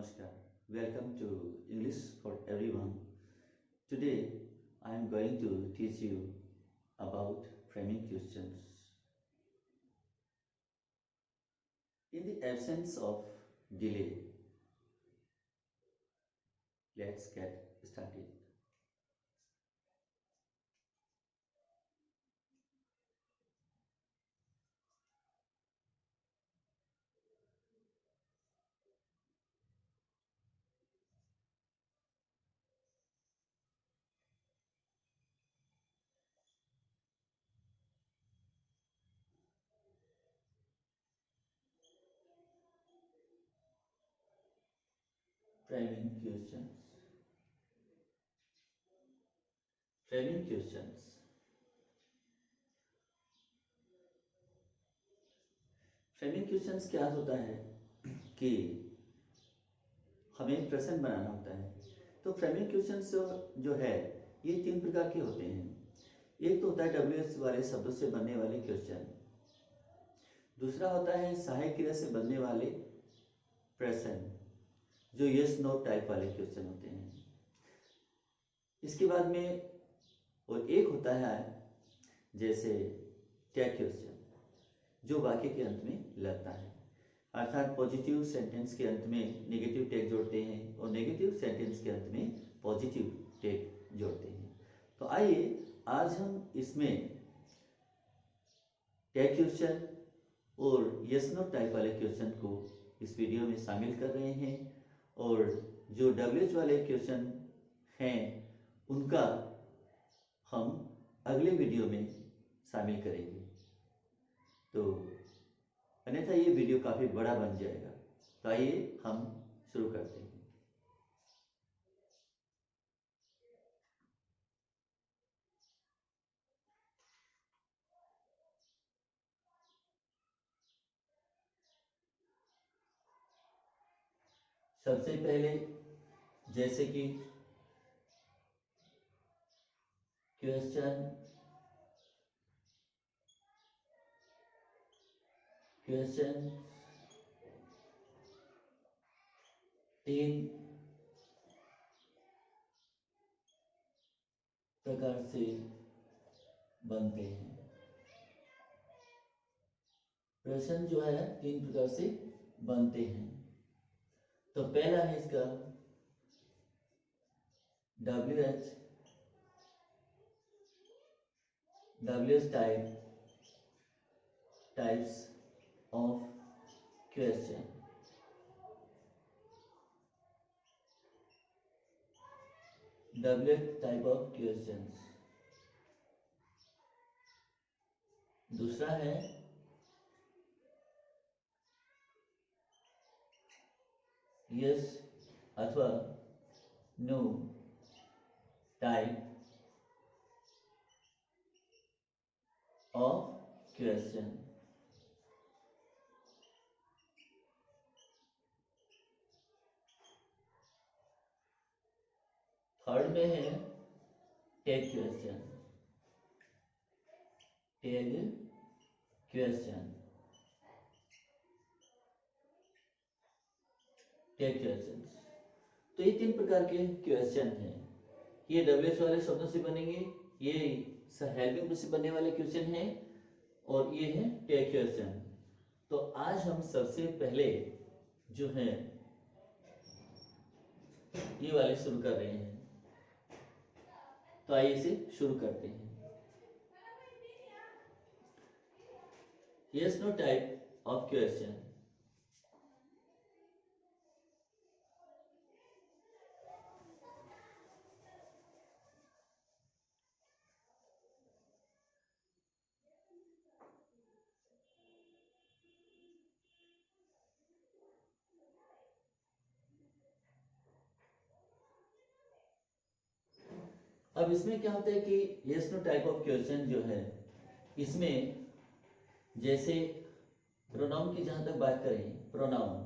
Namaskar. Welcome to English for Everyone. Today I am going to teach you about framing questions. In the absence of delay, let's get started. Framing questions. Framing questions. Framing questions क्या होता है कि हमें प्रश्न बनाना होता है। तो framing questions जो है ये तीन प्रकार के होते हैं। एक तो होता है WH वाले शब्दों से बनने वाले क्वेश्चन, दूसरा होता है सहायक क्रिया से बनने वाले प्रश्न जो यस नो टाइप वाले क्वेश्चन होते हैं। इसके बाद में और एक होता है जैसे टैग क्वेश्चन जो वाक्य के अंत में लगता है, अर्थात पॉजिटिव सेंटेंस के अंत में नेगेटिव टैग जोड़ते हैं और नेगेटिव सेंटेंस के अंत में पॉजिटिव टैग जोड़ते हैं। तो आइए आज हम इसमें टैग क्वेश्चन और यस नो टाइप वाले क्वेश्चन को इस वीडियो में शामिल कर रहे हैं और जो WH वाले क्वेश्चन हैं उनका हम अगले वीडियो में शामिल करेंगे। तो अन्यथा ये वीडियो काफ़ी बड़ा बन जाएगा। तो आइए हम शुरू करते हैं। सबसे पहले जैसे कि क्वेश्चन 3 प्रकार से बनते हैं। प्रश्न जो है 3 प्रकार से बनते हैं। तो पहला है इसका WH types of question. WH type of questions. दूसरा है यस अथवा no type of question. Third में है tag question. Tag question tag questions. तो ये 3 प्रकार के क्वेश्चन हैं। ये WH वाले शब्दों से बनेंगे, ये हेल्पिंग से बनने वाले क्वेश्चन हैं और ये है टैग क्वेश्चन। तो आज हम सबसे पहले जो है ये वाले शुरू कर रहे हैं। तो आइए इसे शुरू करते हैं। Yes no type of question. अब इसमें क्या होता है कि yes no type of question जो है इसमें जैसे प्रोनाउन की जहां तक बात करें, प्रोनाउन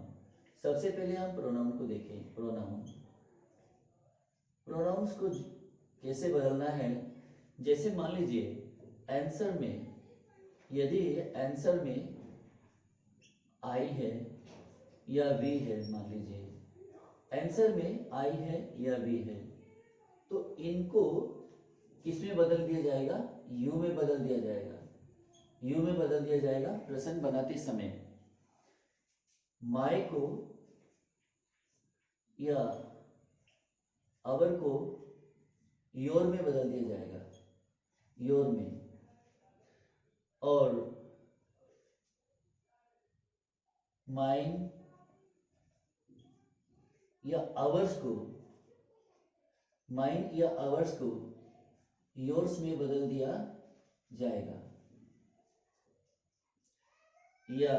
सबसे पहले हम प्रोनाउन को देखें। प्रोनाउंस को कैसे बदलना है, जैसे मान लीजिए आंसर में यदि आंसर में आई है या वी है मान लीजिए, आंसर में आई है या वी है, तो इनको किसमें बदल दिया जाएगा, यू में बदल दिया जाएगा, यू में बदल दिया जाएगा प्रश्न बनाते समय। माय को या अवर को योर में बदल दिया जाएगा, योर में, और माइन या आवर्स को, माइन या आवर्स को योर्स में बदल दिया जाएगा, या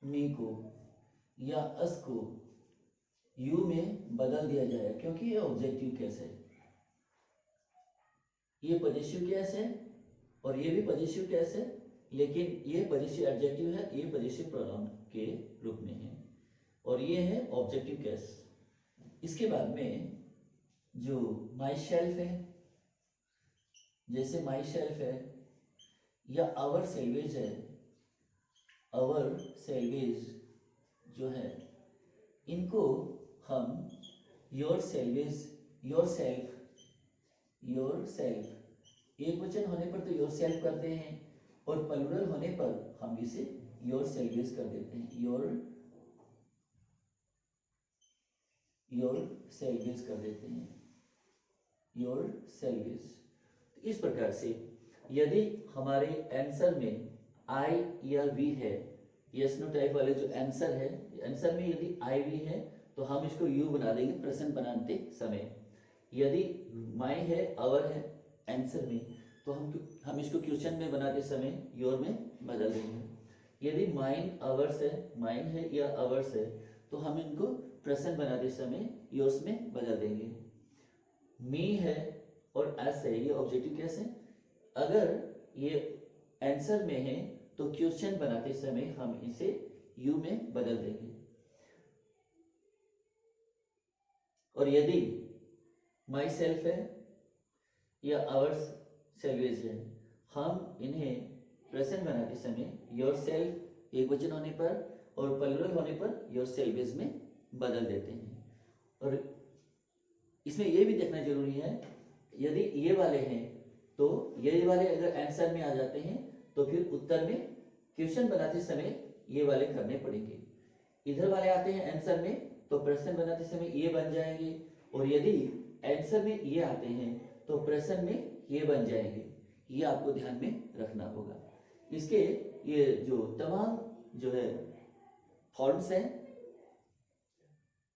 मी को या अस को यू में बदल दिया जाएगा, क्योंकि ये ऑब्जेक्टिव केस है, ये पॉजिटिव केस है और ये भी पॉजिटिव केस है, लेकिन ये पॉजिटिव एडजेक्टिव है, ये पॉजिटिव प्रोनाउन के रूप में है, और ये है ऑब्जेक्टिव केस। इसके बाद में जो माई शेल्फ है, जैसे माई शेल्फ है या आवर सेल्वेज है, आवर सेल्वेज जो है, इनको हम your salvage, your self, your self, एक वचन होने पर तो योर सेल्फ करते हैं, और प्लूरल होने पर हम इसे योर सेल्वेज कर देते हैं, योर सेल्वेज कर देते हैं, योर सेल्वेज। इस प्रकार से यदि हमारे आंसर में आई या वी है, यस नो टाइप वाले जो आंसर है, आंसर में यदि आई वी है तो हम इसको यू बना देंगे प्रश्न बनाते समय। यदि माई है, अवर है आंसर में, तो हम इसको क्वेश्चन में बनाते समय योर में बदल देंगे। यदि माइन अवर्स है, माइन है या अवर्स है, तो हम इनको प्रश्न बनाते समय योर्स में बदल देंगे। मी है और एस है, ये ऑब्जेक्टिव केस है। अगर ये आंसर में है तो क्वेश्चन बनाते समय हम इसे यू में बदल देंगे। और यदि माई सेल्फ है या आवर्स सेल्वेज है, हम इन्हें प्रश्न बनाते समय योर सेल्फ एक वचन होने पर और प्लूरल होने पर योर सेल्वेज में बदल देते हैं। और इसमें यह भी देखना जरूरी है, यदि ये वाले हैं तो ये वाले अगर आंसर में आ जाते हैं तो फिर उत्तर में क्वेश्चन बनाते समय ये वाले करने पड़ेंगे। इधर वाले आते हैं आंसर में तो प्रश्न बनाते समय ये बन जाएंगे, और यदि आंसर में ये आते हैं तो प्रश्न में ये बन जाएंगे। ये आपको ध्यान में रखना होगा। इसके ये जो तमाम जो है फॉर्म्स हैं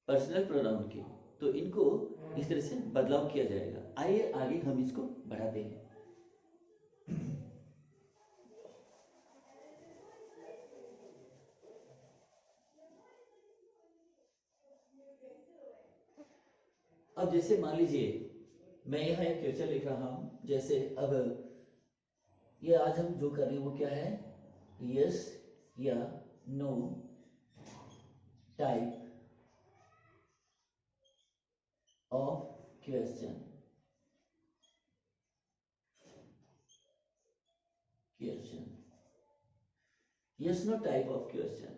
पर्सनल प्रोनाउन के, तो इनको इस तरह से बदलाव किया जाएगा। आइए आगे हम इसको बढ़ाते हैं। अब जैसे मान लीजिए मैं यहाँ एक क्वेश्चन लिख रहा हूं, जैसे अब ये आज हम जो कर रहे हैं वो क्या है, यस या no type of question, yes no type of question,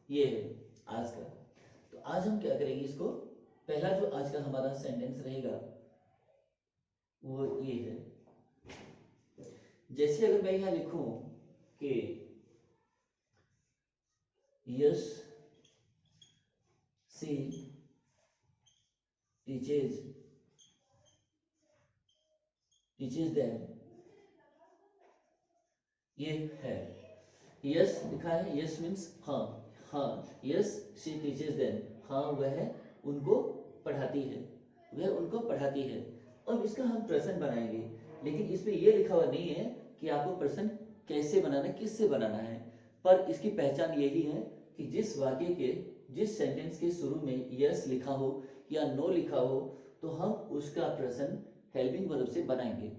ये है आज का। तो आज हम क्या करेंगे, इसको पहला जो आज का हमारा सेंटेंस रहेगा वो ये है। जैसे अगर मैं यहां लिखूं कि यस सी टीचेज देम, ये है यस लिखा है, यस मीन्स हाँ, हाँ यस शी टीचेज देम, हाँ वह उनको पढ़ाती है, वह उनको पढ़ाती है। अब इसका हम प्रश्न बनाएंगे, लेकिन इसमें यह लिखा हुआ नहीं है कि आपको प्रश्न कैसे बनाना है, किससे बनाना है, पर इसकी पहचान यही है कि जिस वाक्य के, जिस सेंटेंस के शुरू में यस लिखा हो या नो लिखा हो तो हम उसका प्रश्न हेल्पिंग वर्ब से बनाएंगे।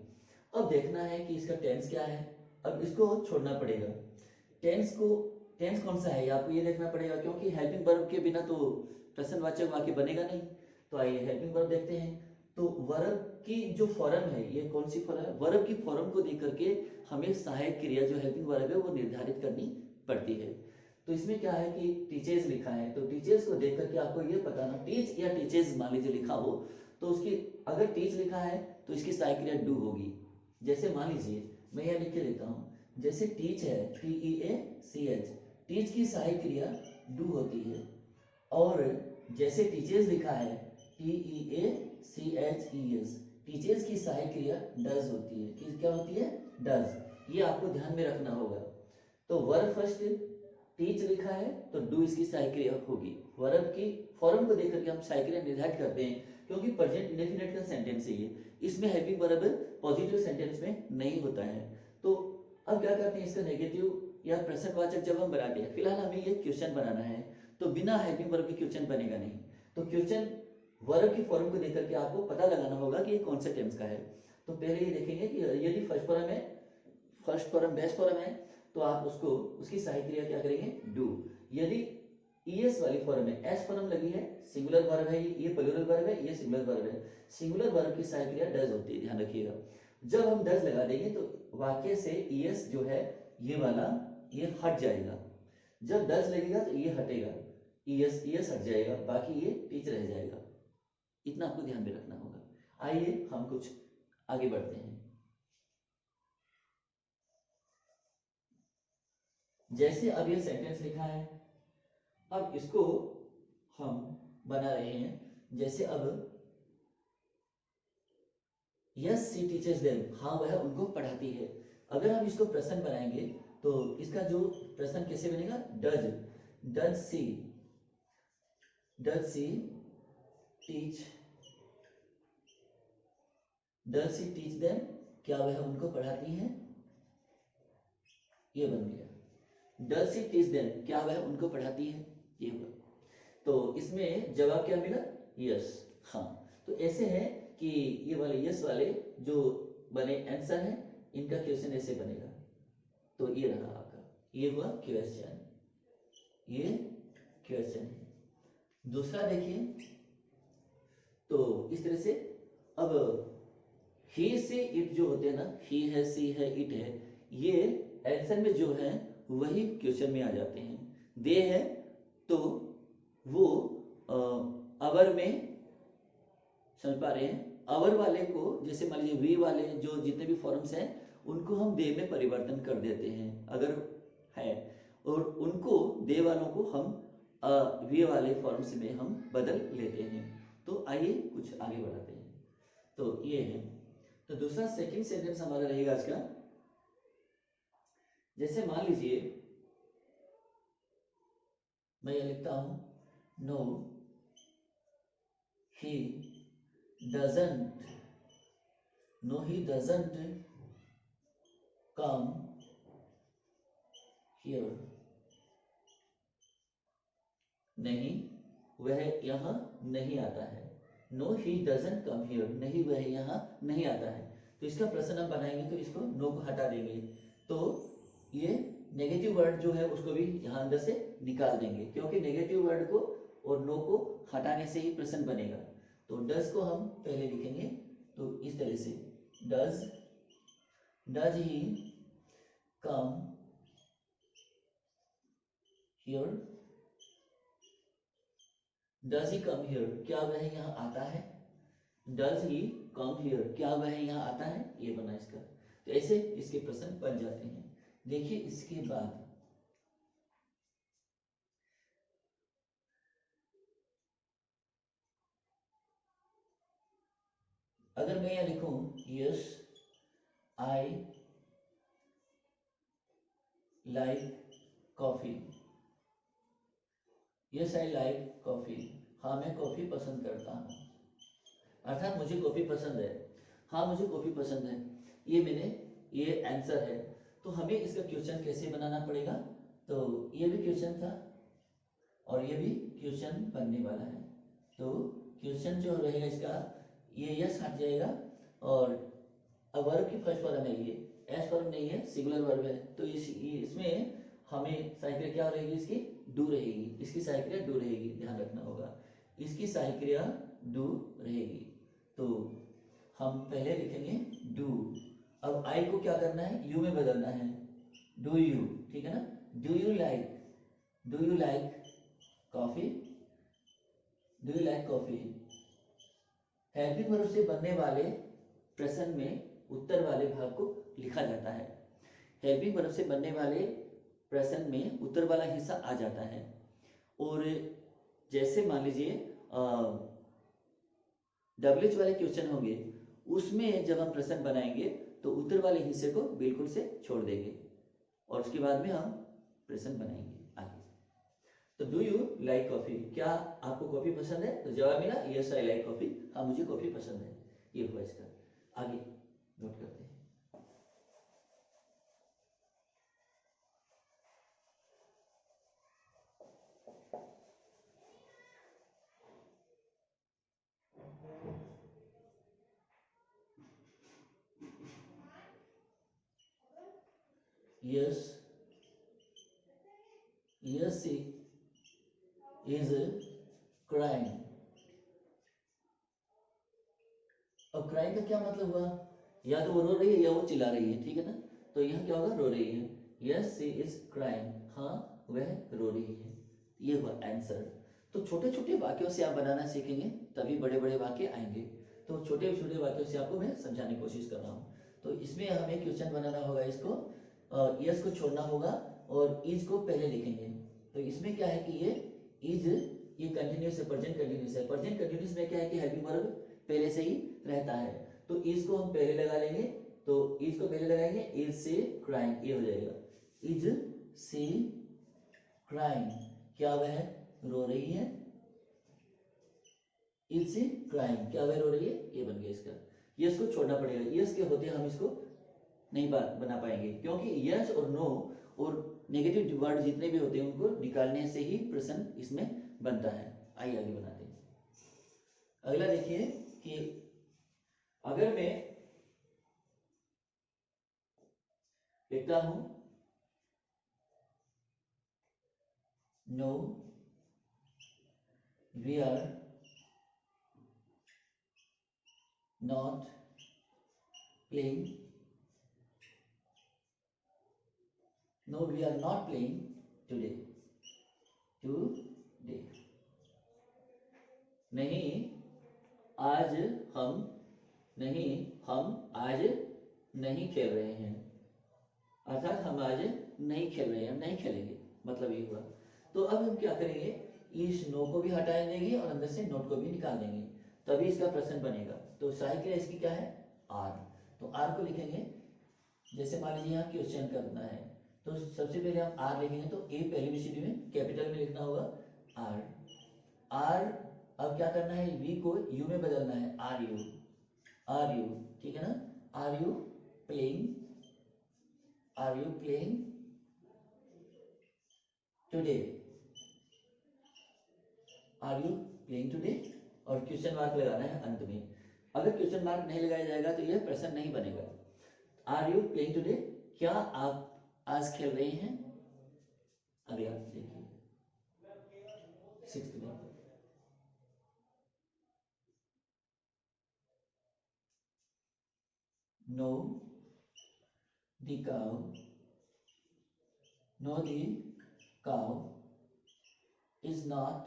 अब देखना है कि इसका टेंस क्या है, अब इसको छोड़ना पड़ेगा। टेंस कौन सा है आपको ये देखना पड़ेगा, क्योंकि हेल्पिंग वर्ब के बिना तो प्रश्नवाचक वाक्य बनेगा नहीं। तो आइए हेल्पिंग वर्ब देखते हैं। तो वर्ब की जो फॉर्म है, ये कौन सी फॉर्म है, वर्ब की फॉर्म को देख करके हमें सहायक क्रिया जो हेल्पिंग वर्ब है वो निर्धारित करनी पड़ती है। तो इसमें क्या है कि टीचर्स लिखा है, तो टीचर्स को देख करके आपको ये पता ना, टीच या टीचर्स मान लीजिए लिखा हो, तो उसकी अगर टीच लिखा है तो इसकी सहायक क्रिया डू होगी। जैसे मान लीजिए मैं यह लिख के देता हूँ, जैसे टीच है TEACH, टीच की सहायक क्रिया डू होती है। और जैसे टीचर्स लिखा है TEACHES, टीचर्स की सहायक क्रिया डज होती है। क्या होती है? डज। ये आपको ध्यान में रखना होगा। तो वर्ब फर्स्ट टीच लिखा है तो डू इसकी सहायक क्रिया होगी। वर्ब की फॉर्म को देख करके हम सहायक क्रिया निर्धारित करते हैं, क्योंकि प्रेजेंट इंडेफिनिट का सेंटेंस है ये, इसमें हैवी वर्ब पॉजिटिव सेंटेंस में नहीं होता है। तो अब क्या करते हैं, इसका नेगेटिव या प्रश्नवाचक जब हम बनाते हैं, फिलहाल हमें ये क्वेश्चन बनाना है, तो बिना हेल्पिंग वर्ब के क्वेश्चन बनेगा नहीं। तो क्वेश्चन वर्ब की फॉर्म को देख करके आपको पता लगाना होगा कि ये कौन से टेंस का है। तो पहले ये देखेंगे कि यदि फर्स्ट फॉर्म है, फर्स्ट फॉर्म बेस्ट फॉर्म है, तो आप उसको उसकी सहायक क्रिया क्या करेंगे? डू। यदि ईएस वाली फॉर्म में एस फॉर्म लगी है, सिंगुलर वर्ब है, ये प्लूरल वर्ब है, ये सिंगुलर वर्ब है, सिंगुलर वर्ब की सहायक क्रिया डज होती है, ध्यान रखिएगा। जब हम डज लगा देंगे तो वाक्य से ईएस जो है ये वाला ये हट जाएगा। जब डज लगेगा तो ये हटेगा, ईएस हट जाएगा, बाकी ये टीच रह जाएगा। इतना आपको ध्यान में रखना होगा। आइए हम कुछ आगे बढ़ते हैं। जैसे अब ये सेंटेंस लिखा है, अब इसको हम बना रहे हैं। जैसे अब यस शी टीचर्स देम, हाँ वह उनको पढ़ाती है। अगर हम इसको प्रश्न बनाएंगे तो इसका जो प्रश्न कैसे बनेगा? डज सी टीच देम, क्या वह उनको पढ़ाती है? ये बन गया। डज शी टीच देम, क्या वह उनको पढ़ाती है? ये हुआ। तो इसमें जवाब क्या मिला? यस, हाँ। तो ऐसे है कि ये वाले यस वाले जो बने आंसर है, इनका क्वेश्चन ऐसे बनेगा। तो ये रहा आपका, ये हुआ क्वेश्चन, ये क्वेश्चन है। दूसरा देखिए, तो इस तरह से अब ही से इट जो होते हैं ना, ही है, सी है, इट है, ये आंसर में जो है वही क्वेश्चन में आ जाते हैं। दे है तो वो अवर में, समझ पा रहे हैं? अवर वाले को, जैसे मान लीजिए वी वाले जो जितने भी फॉर्म्स हैं उनको हम दे में परिवर्तन कर देते हैं अगर है, और उनको दे वालों को हम वी वाले फॉर्म्स में हम बदल लेते हैं। तो आइए कुछ आगे बढ़ाते हैं। तो ये है, तो दूसरा सेकंड सेंटेंस हमारा रहेगा आज का। जैसे मान लीजिए मैं ये लिखता हूं, no he doesn't come here, नहीं वह यहाँ नहीं आता है। No he doesn't come here, नहीं वह यहाँ नहीं आता है। तो इसका प्रश्न हम बनाएंगे तो इसको नो को हटा देंगे, तो ये नेगेटिव वर्ड जो है उसको भी यहाँ अंदर से निकाल देंगे, क्योंकि नेगेटिव वर्ड को और नो को हटाने से ही प्रश्न बनेगा। तो डज को हम पहले लिखेंगे, तो इस तरह से does he come here, does he come here, क्या वह यहाँ आता है? डज ही कम हियर, क्या वह यहाँ आता है? ये बना इसका। तो ऐसे इसके प्रश्न बन जाते हैं। देखिए इसके बाद अगर मैं यहां लिखूं, yes I like coffee, yes I like coffee, हाँ मैं कॉफी पसंद करता हूँ, अर्थात मुझे कॉफी पसंद है, हाँ मुझे कॉफी पसंद है। ये मैंने, ये आंसर है। तो हमें इसका क्वेश्चन कैसे बनाना पड़ेगा? तो ये भी क्वेश्चन था और ये भी क्वेश्चन बनने वाला है। तो क्वेश्चन जो रहेगा इसका, ये यस हट जाएगा, और अब वर्ब की फर्स्ट फॉर्म है, ये एस फॉर्म नहीं है, सिंगुलर वर्ब है, तो इसमें हमें सहायक क्रिया क्या रहेगी? इसकी डू रहेगी, इसकी सहायक क्रिया डू रहेगी, ध्यान रखना होगा, इसकी सहायक क्रिया डू रहेगी। तो हम पहले लिखेंगे डू। अब आई को क्या करना है? यू में बदलना है, डू यू, ठीक है ना? Do you like coffee, do you like coffee. Helping verb से बनने वाले प्रश्न में उत्तर वाले भाग को लिखा जाता है। हेल्पिंग वर्ब से बनने वाले प्रश्न में उत्तर वाला हिस्सा आ जाता है। और जैसे मान लीजिए WH वाले क्वेश्चन होंगे, उसमें जब हम प्रश्न बनाएंगे तो उत्तर वाले हिस्से को बिल्कुल से छोड़ देंगे और उसके बाद में हम प्रश्न बनाएंगे आगे। तो डू यू लाइक कॉफी, क्या आपको कॉफी पसंद है? तो जवाब मिला यस आई लाइक कॉफी, हाँ मुझे कॉफी पसंद है। ये हुआ इसका। आगे नोट करते हैं। Yes, yes, she is crying। अब क्राइंग का क्या मतलब हुआ? या तो वो रो रही है या वो चिल्ला रही है, ठीक है ना। तो यहाँ क्या होगा? रो रही है। यस शी इज क्राइंग, हाँ वह रो रही है। ये हुआ आंसर। तो छोटे छोटे वाक्यों से आप बनाना सीखेंगे तभी बड़े बड़े वाक्य आएंगे। तो छोटे छोटे वाक्यों से आपको मैं समझाने की कोशिश कर रहा हूँ। तो इसमें हमें क्वेश्चन बनाना होगा, इसको यस को छोड़ना होगा और इज को पहले लिखेंगे। तो इसमें क्या है कि ये इज, ये कंटिन्यूस है, प्रेजेंट कंटिन्यूस है। प्रेजेंट कंटिन्यूस में क्या है कि हेल्पिंग वर्ब पहले से ही रहता है। तो इज को हम पहले लगा लेंगे। तो इज को पहले लगाएंगे, इज से क्राइंग, ये हो जाएगा इज से क्राइंग, क्या वह रो रही है। इज से क्राइंग, क्या वह रो रही है, ये बन गया इसका। यस को छोड़ना पड़ेगा, यस के होते हम इसको नहीं बना पाएंगे, क्योंकि यस और नो और नेगेटिव वर्ड जितने भी होते हैं उनको निकालने से ही प्रश्न इसमें बनता है। आइए आगे बनाते हैं। अगला देखिए कि अगर मैं लिखता हूं no we are not playing, no we are not playing today, नहीं आज हम आज नहीं खेल रहे हैं, अर्थात हम आज नहीं खेल रहे हैं, हम नहीं खेलेंगे, मतलब ये हुआ। तो अब हम क्या करेंगे, इस नो को भी हटा देंगे और अंदर से नोट को भी निकाल देंगे, तभी इसका प्रश्न बनेगा। तो सहायक इसकी क्या है? आर। तो आर को लिखेंगे, जैसे मान लीजिए यहाँ क्वेश्चन करना है तो सबसे पहले हम आर लिखेंगे। तो ए पहले BCD में कैपिटल में लिखना होगा आर। आर अब क्या करना है, वी को यू में बदलना है, आर यू, ठीक है ना। Are you playing today, are you playing today, और क्वेश्चन मार्क लगाना है अंत में। अगर क्वेश्चन मार्क नहीं लगाया जाएगा तो यह प्रश्न नहीं बनेगा। आर यू प्लेइंग टुडे, क्या आप आज खेल रहे हैं। अभी आप देखिए 6th में no the cow is not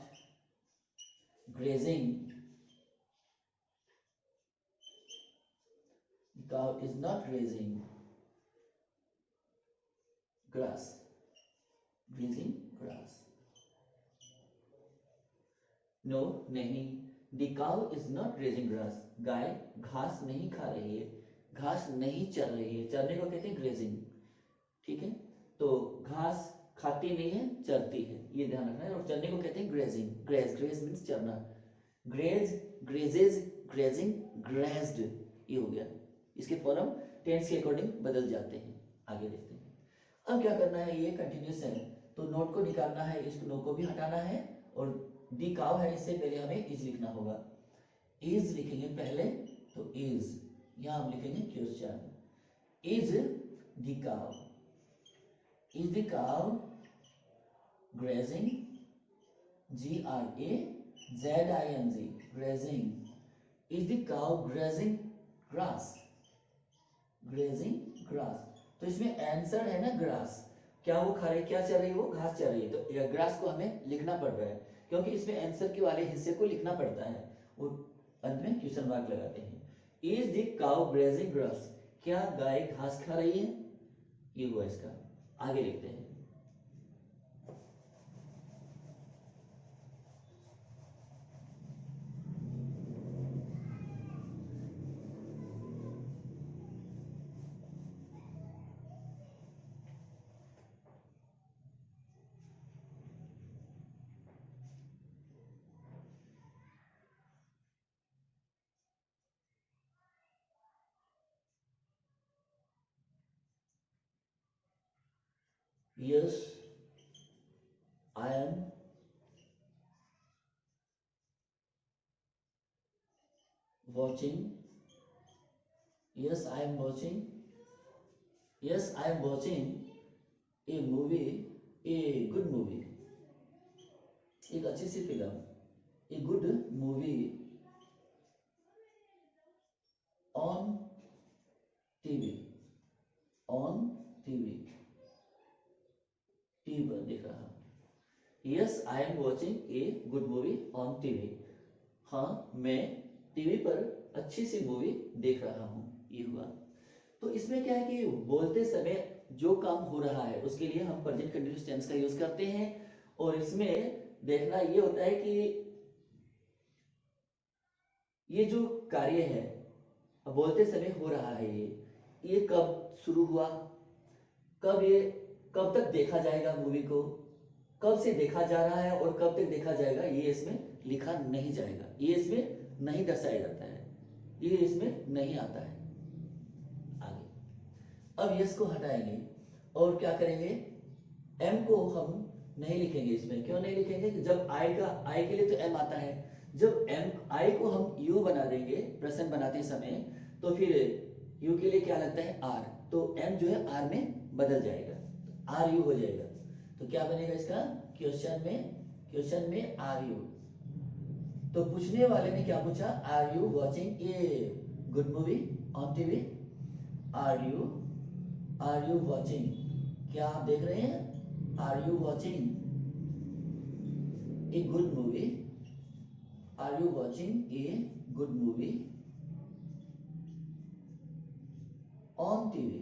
grazing, the cow is not grazing grass, no नहीं, the cow is not grazing grass, गाय घास नहीं खा रही है, घास नहीं चर रही है, चरने को कहते हैं ग्रेजिंग, ठीक है। तो घास खाती नहीं है, चरती है, ये ध्यान रखना है। और चरने को कहते हैं ग्रेजिंग, ग्रेज मीन्स चरना, ग्रेजेज, ग्रेजिंग, ग्रेज्ड, ये हो गया। इसके फॉर्म टेंस के अकॉर्डिंग बदल जाते हैं। आगे देखते हैं। अब क्या करना है, ये कंटिन्यूस है तो नोट को निकालना है, इस नो को भी हटाना है, और दी काव है, इससे पहले हमें इज लिखना होगा। इज लिखेंगे पहले, तो इज यहां हम लिखेंगे क्वेश्चन, इज दी काव grazing, GRAZING, grazing, is the काव ग्रेजिंग ग्रास, तो इसमें आंसर है ना ग्रास, क्या वो खा रही है, क्या चल रही है, वो घास चल रही है। तो ग्रास को हमें लिखना पड़ रहा है क्योंकि इसमें आंसर के वाले हिस्से को लिखना पड़ता है। वो अंत में क्वेश्चन मार्क लगाते हैं। Is the cow grazing grass, क्या गाय घास खा रही है, ये हुआ इसका। आगे लिखते हैं। Yes I M watching, yes I am watching, yes I am watching a movie, a good movie, एक अच्छी सी फिल्म, a good movie on TV, on TV, TV पर देख रहा। yes I am watching a good movie on TV, हाँ मैं TV पर अच्छी सी मूवी देख रहा हूँ, ये हुआ। तो इसमें क्या है कि बोलते समय जो काम हो रहा है उसके लिए हम प्रेजेंट कंटीन्यूअस टेंस का यूज करते हैं। और इसमें देखना ये होता है कि ये जो कार्य है बोलते समय हो रहा है, ये कब शुरू हुआ, कब तक देखा जाएगा मूवी को, कब से देखा जा रहा है और कब तक देखा जाएगा, ये इसमें लिखा नहीं जाएगा, ये इसमें नहीं दर्शाया जाता है, ये इसमें नहीं आता है। आगे अब यस को हटाएंगे और क्या करेंगे, एम को हम नहीं लिखेंगे इसमें। क्यों नहीं लिखेंगे, जब आई के लिए तो एम आता है, जब एम आई को हम यू बना देंगे प्रश्न बनाते समय तो फिर यू के लिए क्या लगता है आर, तो एम जो है आर में बदल जाएगा, आर यू हो जाएगा। तो क्या बनेगा इसका, क्वेश्चन में आर यू। तो पूछने वाले ने क्या पूछा, are you watching a good movie on TV, are you watching, क्या आप देख रहे हैं, are you watching a good movie, are you watching a good movie on TV,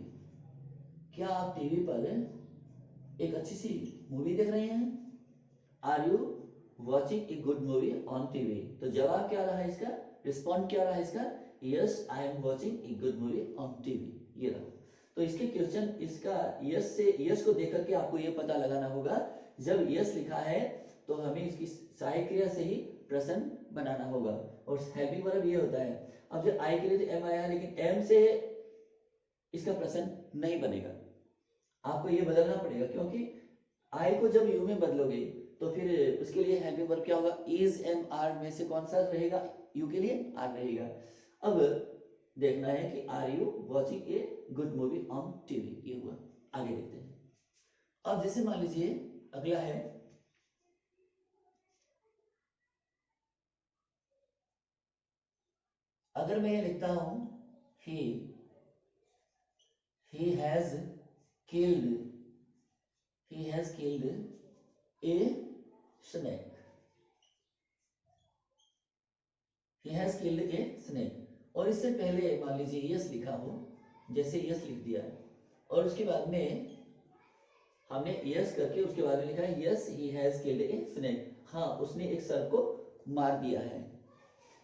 क्या आप टीवी पर एक अच्छी सी मूवी देख रहे हैं, are you watching a good movie on TV. तो जवाब क्या रहा इसका, रिस्पॉन्ड क्या रहा इसका, yes I am watching a good movie on TV, ये रहा। तो इसके क्वेश्चन, इसका यस से, यस को देख करके आपको ये पता लगाना होगा, जब यस लिखा है तो हमें इसकी सहायक क्रिया से ही प्रश्न बनाना होगा। और हेल्पिंग वर्ब ये होता है, अब जब आई के लिए तो एम आया लेकिन एम से इसका प्रश्न नहीं बनेगा, आपको ये बदलना पड़ेगा, क्योंकि आई को जब यू में बदलोगे तो फिर उसके लिए हेल्पिंग वर्ब क्या होगा, इज एम आर में से कौन सा रहेगा, यू के लिए आर रहेगा। अब देखना है कि are you watching a good movie on TV, ये हुआ। आगे देखते हैं। अब जैसे मान लीजिए अगला है, अगर मैं ये लिखता हूं he has killed a snake, he has killed a snake, और इससे पहले मान लीजिए यस लिखा हो, जैसे यस लिख दिया और उसके बाद में हमने यस करके उसके बाद में लिखा है yes he has killed a snake, हाँ उसने एक सर्प को मार दिया है।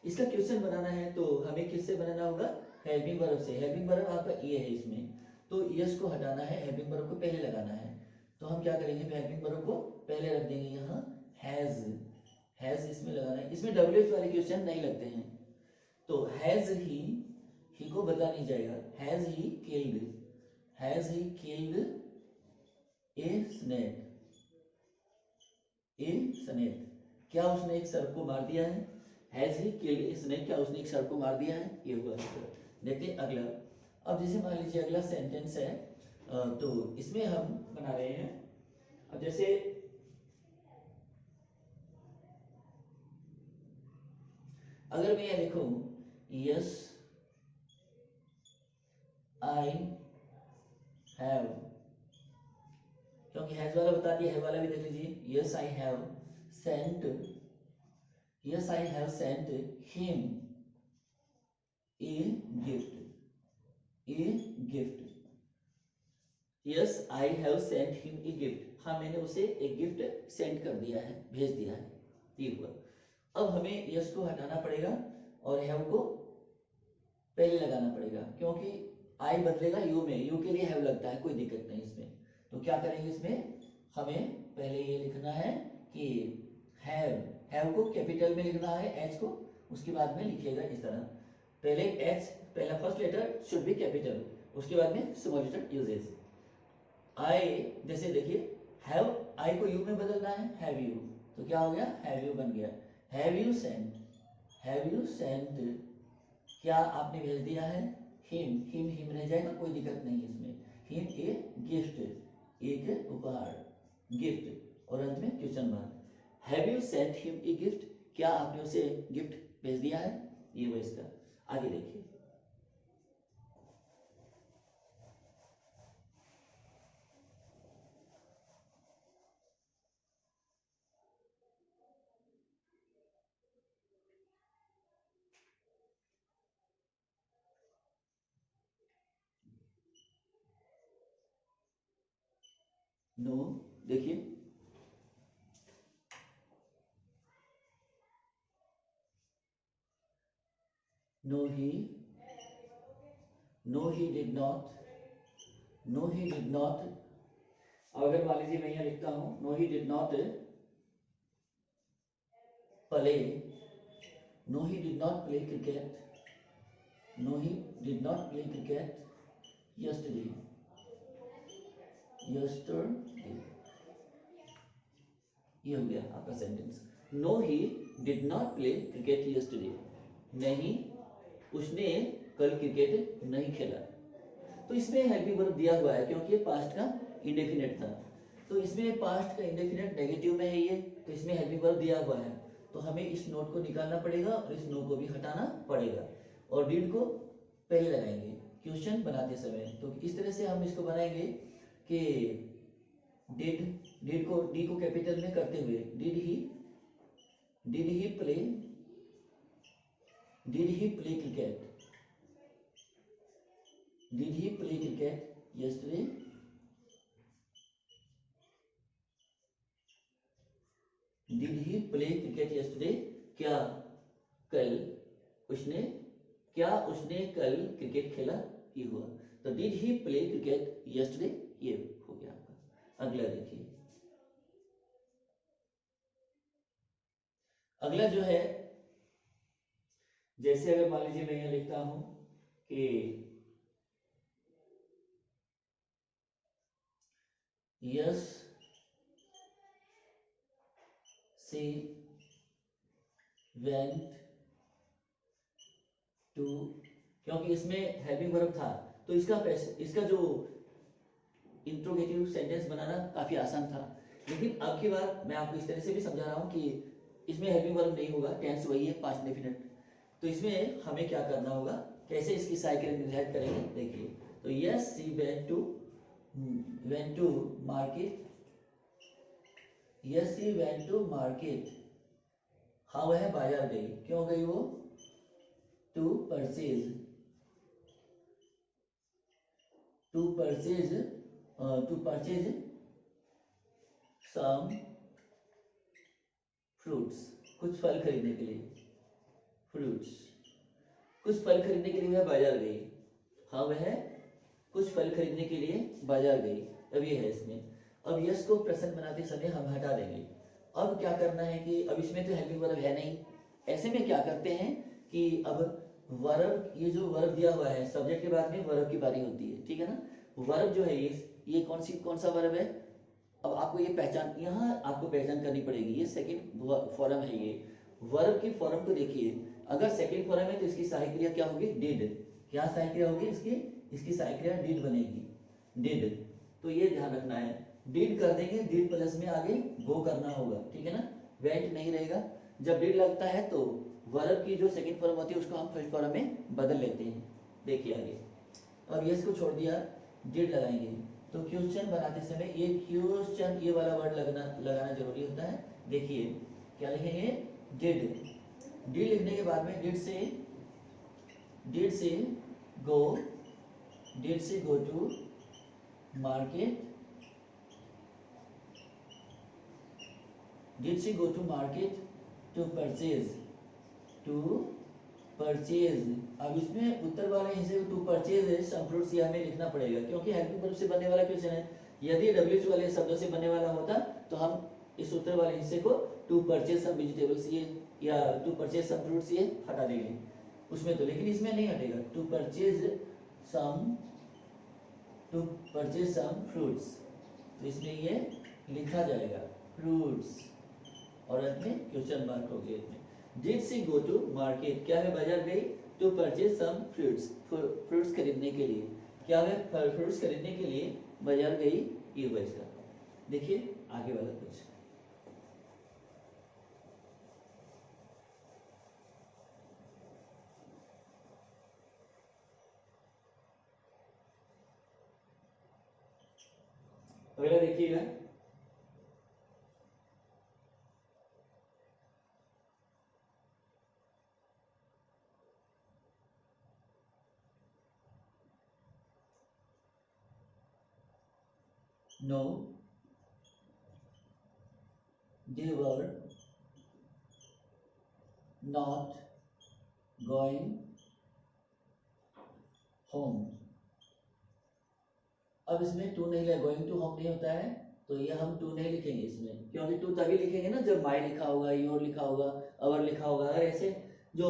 इसका क्वेश्चन बनाना है तो हमें किससे बनाना होगा, हेल्पिंग वर्ब से। हेल्पिंग वर्ब आपका ए है इसमें, तो यस को हटाना है, हेल्पिंग वर्ब को पहले लगाना है। तो हम क्या करेंगे, हेल्पिंग वर्ब को पहले रख देंगे, यहाँ हैज इसमें लगाना है। इसमें डब्ल्यूएच वाले क्वेश्चन नहीं लगते हैं, तो हैज ही को बदला नहीं जाएगा, has he killed a snake, क्या उसने एक सर्प को मार दिया है, has he killed a snake, क्या उसने एक सर्प को मार दिया है, ये हुआ। देखते हैं अगला। अब जैसे मान लीजिए अगला सेंटेंस है, तो इसमें हम बना रहे हैं, अब जैसे अगर मैं ये लिखूं यस आई हैव, क्योंकि हैज वाला बता दिया, है वाला भी देख लीजिए। Yes I have sent, yes I have sent him a gift, a gift. Yes I have sent him a gift, हाँ मैंने उसे एक गिफ्ट सेंड कर दिया है, भेज दिया है, ये हुआ। अब हमें यस को हटाना पड़ेगा और हैव को पहले लगाना पड़ेगा, क्योंकि आई बदलेगा यू में, यू के लिए हैव लगता है, कोई दिक्कत नहीं इसमें। तो क्या करेंगे इसमें, हमें पहले ये लिखना है कि हैव को कैपिटल में लिखना है, एच को, उसके बाद में लिखिएगा इस तरह, पहले एच, पहला first letter should be capital, उसके बाद में स्मॉल लेटर यूजेस। आई, जैसे देखिए हैव, आई को यू में बदलना है, हैव यू, तो क्या हो गया, हैव यू बन गया। Have you sent, have you sent, क्या आपने भेज दिया है, हिम, हिम हिम रह जाएगा, कोई दिक्कत नहीं इसमें, हिम ए गिफ्ट, एक उपहार, गिफ्ट, और अंत में question mark. Have you sent him a gift, क्या आपने उसे गिफ्ट भेज दिया है, ये वो इसका। आगे देखिए, नो, देखिए no he, no he did not, no he did not. अगर मान लीजिए मैं यहाँ लिखता हूं, no he did not play, no he did not play cricket, no he did not play cricket yesterday, yesterday, ये हो गया आपका सेंटेंस। No he did not play cricket yesterday, नहीं उसने कल क्रिकेट नहीं खेला। तो इसमें हेल्पिंग वर्ब दिया हुआ है क्योंकि ये पास्ट का इंडेफिनेट था, तो इसमें पास्ट का इंडेफिनेट नेगेटिव में है ये, तो इसमें हेल्पिंग वर्ब दिया हुआ है, तो हमें इस नोट को निकालना पड़ेगा और इस नो को भी हटाना पड़ेगा, और डिड को पहले लगाएंगे क्वेश्चन बनाते समय। तो इस तरह से हम इसको बनाएंगे कि डिड, डी को कैपिटल में करते हुए, did he play, did he play cricket, did he play cricket yesterday, did he play cricket yesterday, क्या कल उसने, क्या उसने कल क्रिकेट खेला, ये हुआ। तो did he play cricket yesterday, ये हो गया आपका। अगला देखिए, अगला जो है, जैसे अगर मान लीजिए मैं यहां लिखता हूं कि यस सी वेंट टू, क्योंकि इसमें हेल्पिंग वर्ब था तो इसका जो इंट्रोगेटिव सेंटेंस बनाना काफी आसान था, लेकिन अब की बार मैं आपको इस तरह से भी समझा रहा हूं कि इसमें हेल्पिंग वर्ब नहीं होगा, टेंस वही है, पास्ट डेफिनेट। तो इसमें हमें क्या करना होगा, कैसे इसकी साइकिल निर्धारित करेंगे, देखिए। तो yes she went to market, yes she went to market, हाँ वह बाजार गई, क्यों गई वो, to purchase, to purchase, to purchase some fruits, कुछ फल खरीदने के लिए, फ्रूट्स, कुछ फल खरीदने के लिए वह बाजार गई, हाँ वह कुछ फल खरीदने के लिए बाजार गई। अब ये है इसमें, अब यस को प्रश्न बनाते समय हम हटा देंगे। अब क्या करना है कि अब इसमें तो हेल्पिंग वर्ब है नहीं, ऐसे में क्या करते हैं कि अब वर्ब, ये जो वर्ब दिया हुआ है सब्जेक्ट के बाद में वर्ब की बारी होती है, ठीक है ना। वर्ब जो है ये कौन सा वर्ब है, अब आपको ये पहचान, यहाँ आपको पहचान करनी पड़ेगी, ये सेकंड फॉर्म है। ये वर्ब की फॉर्म को देखिए, अगर सेकंड फॉर्म है तो इसकी सहायक क्रिया क्या होगी, डिड, क्या सहायक क्रिया होगी इसकी सहायक क्रिया डिड बनेगी, डिड। तो ये ध्यान रखना है, डिड कर देंगे, डिड प्लस में आगे गो करना होगा, ठीक है ना, वेंट नहीं रहेगा। जब डिड लगता है तो वर्ब की जो सेकंड फॉर्म होती है उसको हम फर्स्ट फॉर्म में बदल लेते हैं। देखिए आगे, अब यस को छोड़ दिया, डिड लगाएंगे, तो क्वेश्चन बनाते समय ये क्वेश्चन ये वाला वर्ड लगाना जरूरी होता है। देखिए क्या लिखेंगे, डिड। डिड लिखने के बाद में did she go to market, did she go to market to purchase. अब इसमें उत्तर वाले हिस्से टू परचेज सम फ्रूट्स ये हमें लिखना पड़ेगा, क्योंकि हेल्पिंग वर्ब से बनने वाला क्वेश्चन है। यदि डब्ल्यूएच वाले शब्दों से बनने वाला होता तो हम इस उत्तर वाले हिस्से को टू परचेज सम वेजिटेबल्स ये या टू परचेज सम फ्रूट्स ये हटा देंगे उसमें तो, लेकिन इसमें नहीं हटेगा। टू परचेज सम फ्रूट्स, तो इसमें ये लिखा जाएगा फ्रूट्स और अंत में क्वेश्चन मार्क हो गया। Did she go to market, क्या है बाजार गई, टू परचेज सम फ्रूट्स खरीदने के लिए, क्या है फ्रूट्स खरीदने के लिए बाजार गई, ये हुआ इसका। देखिए आगे वाला कुछ अगला देखिएगा, no they were not going home। अब इसमें टू नहीं है, गोइंग टू होम नहीं होता है, तो ये हम टू नहीं लिखेंगे इसमें, क्योंकि टू तभी लिखेंगे ना जब माई लिखा होगा, योर लिखा होगा, अवर लिखा होगा। अगर ऐसे जो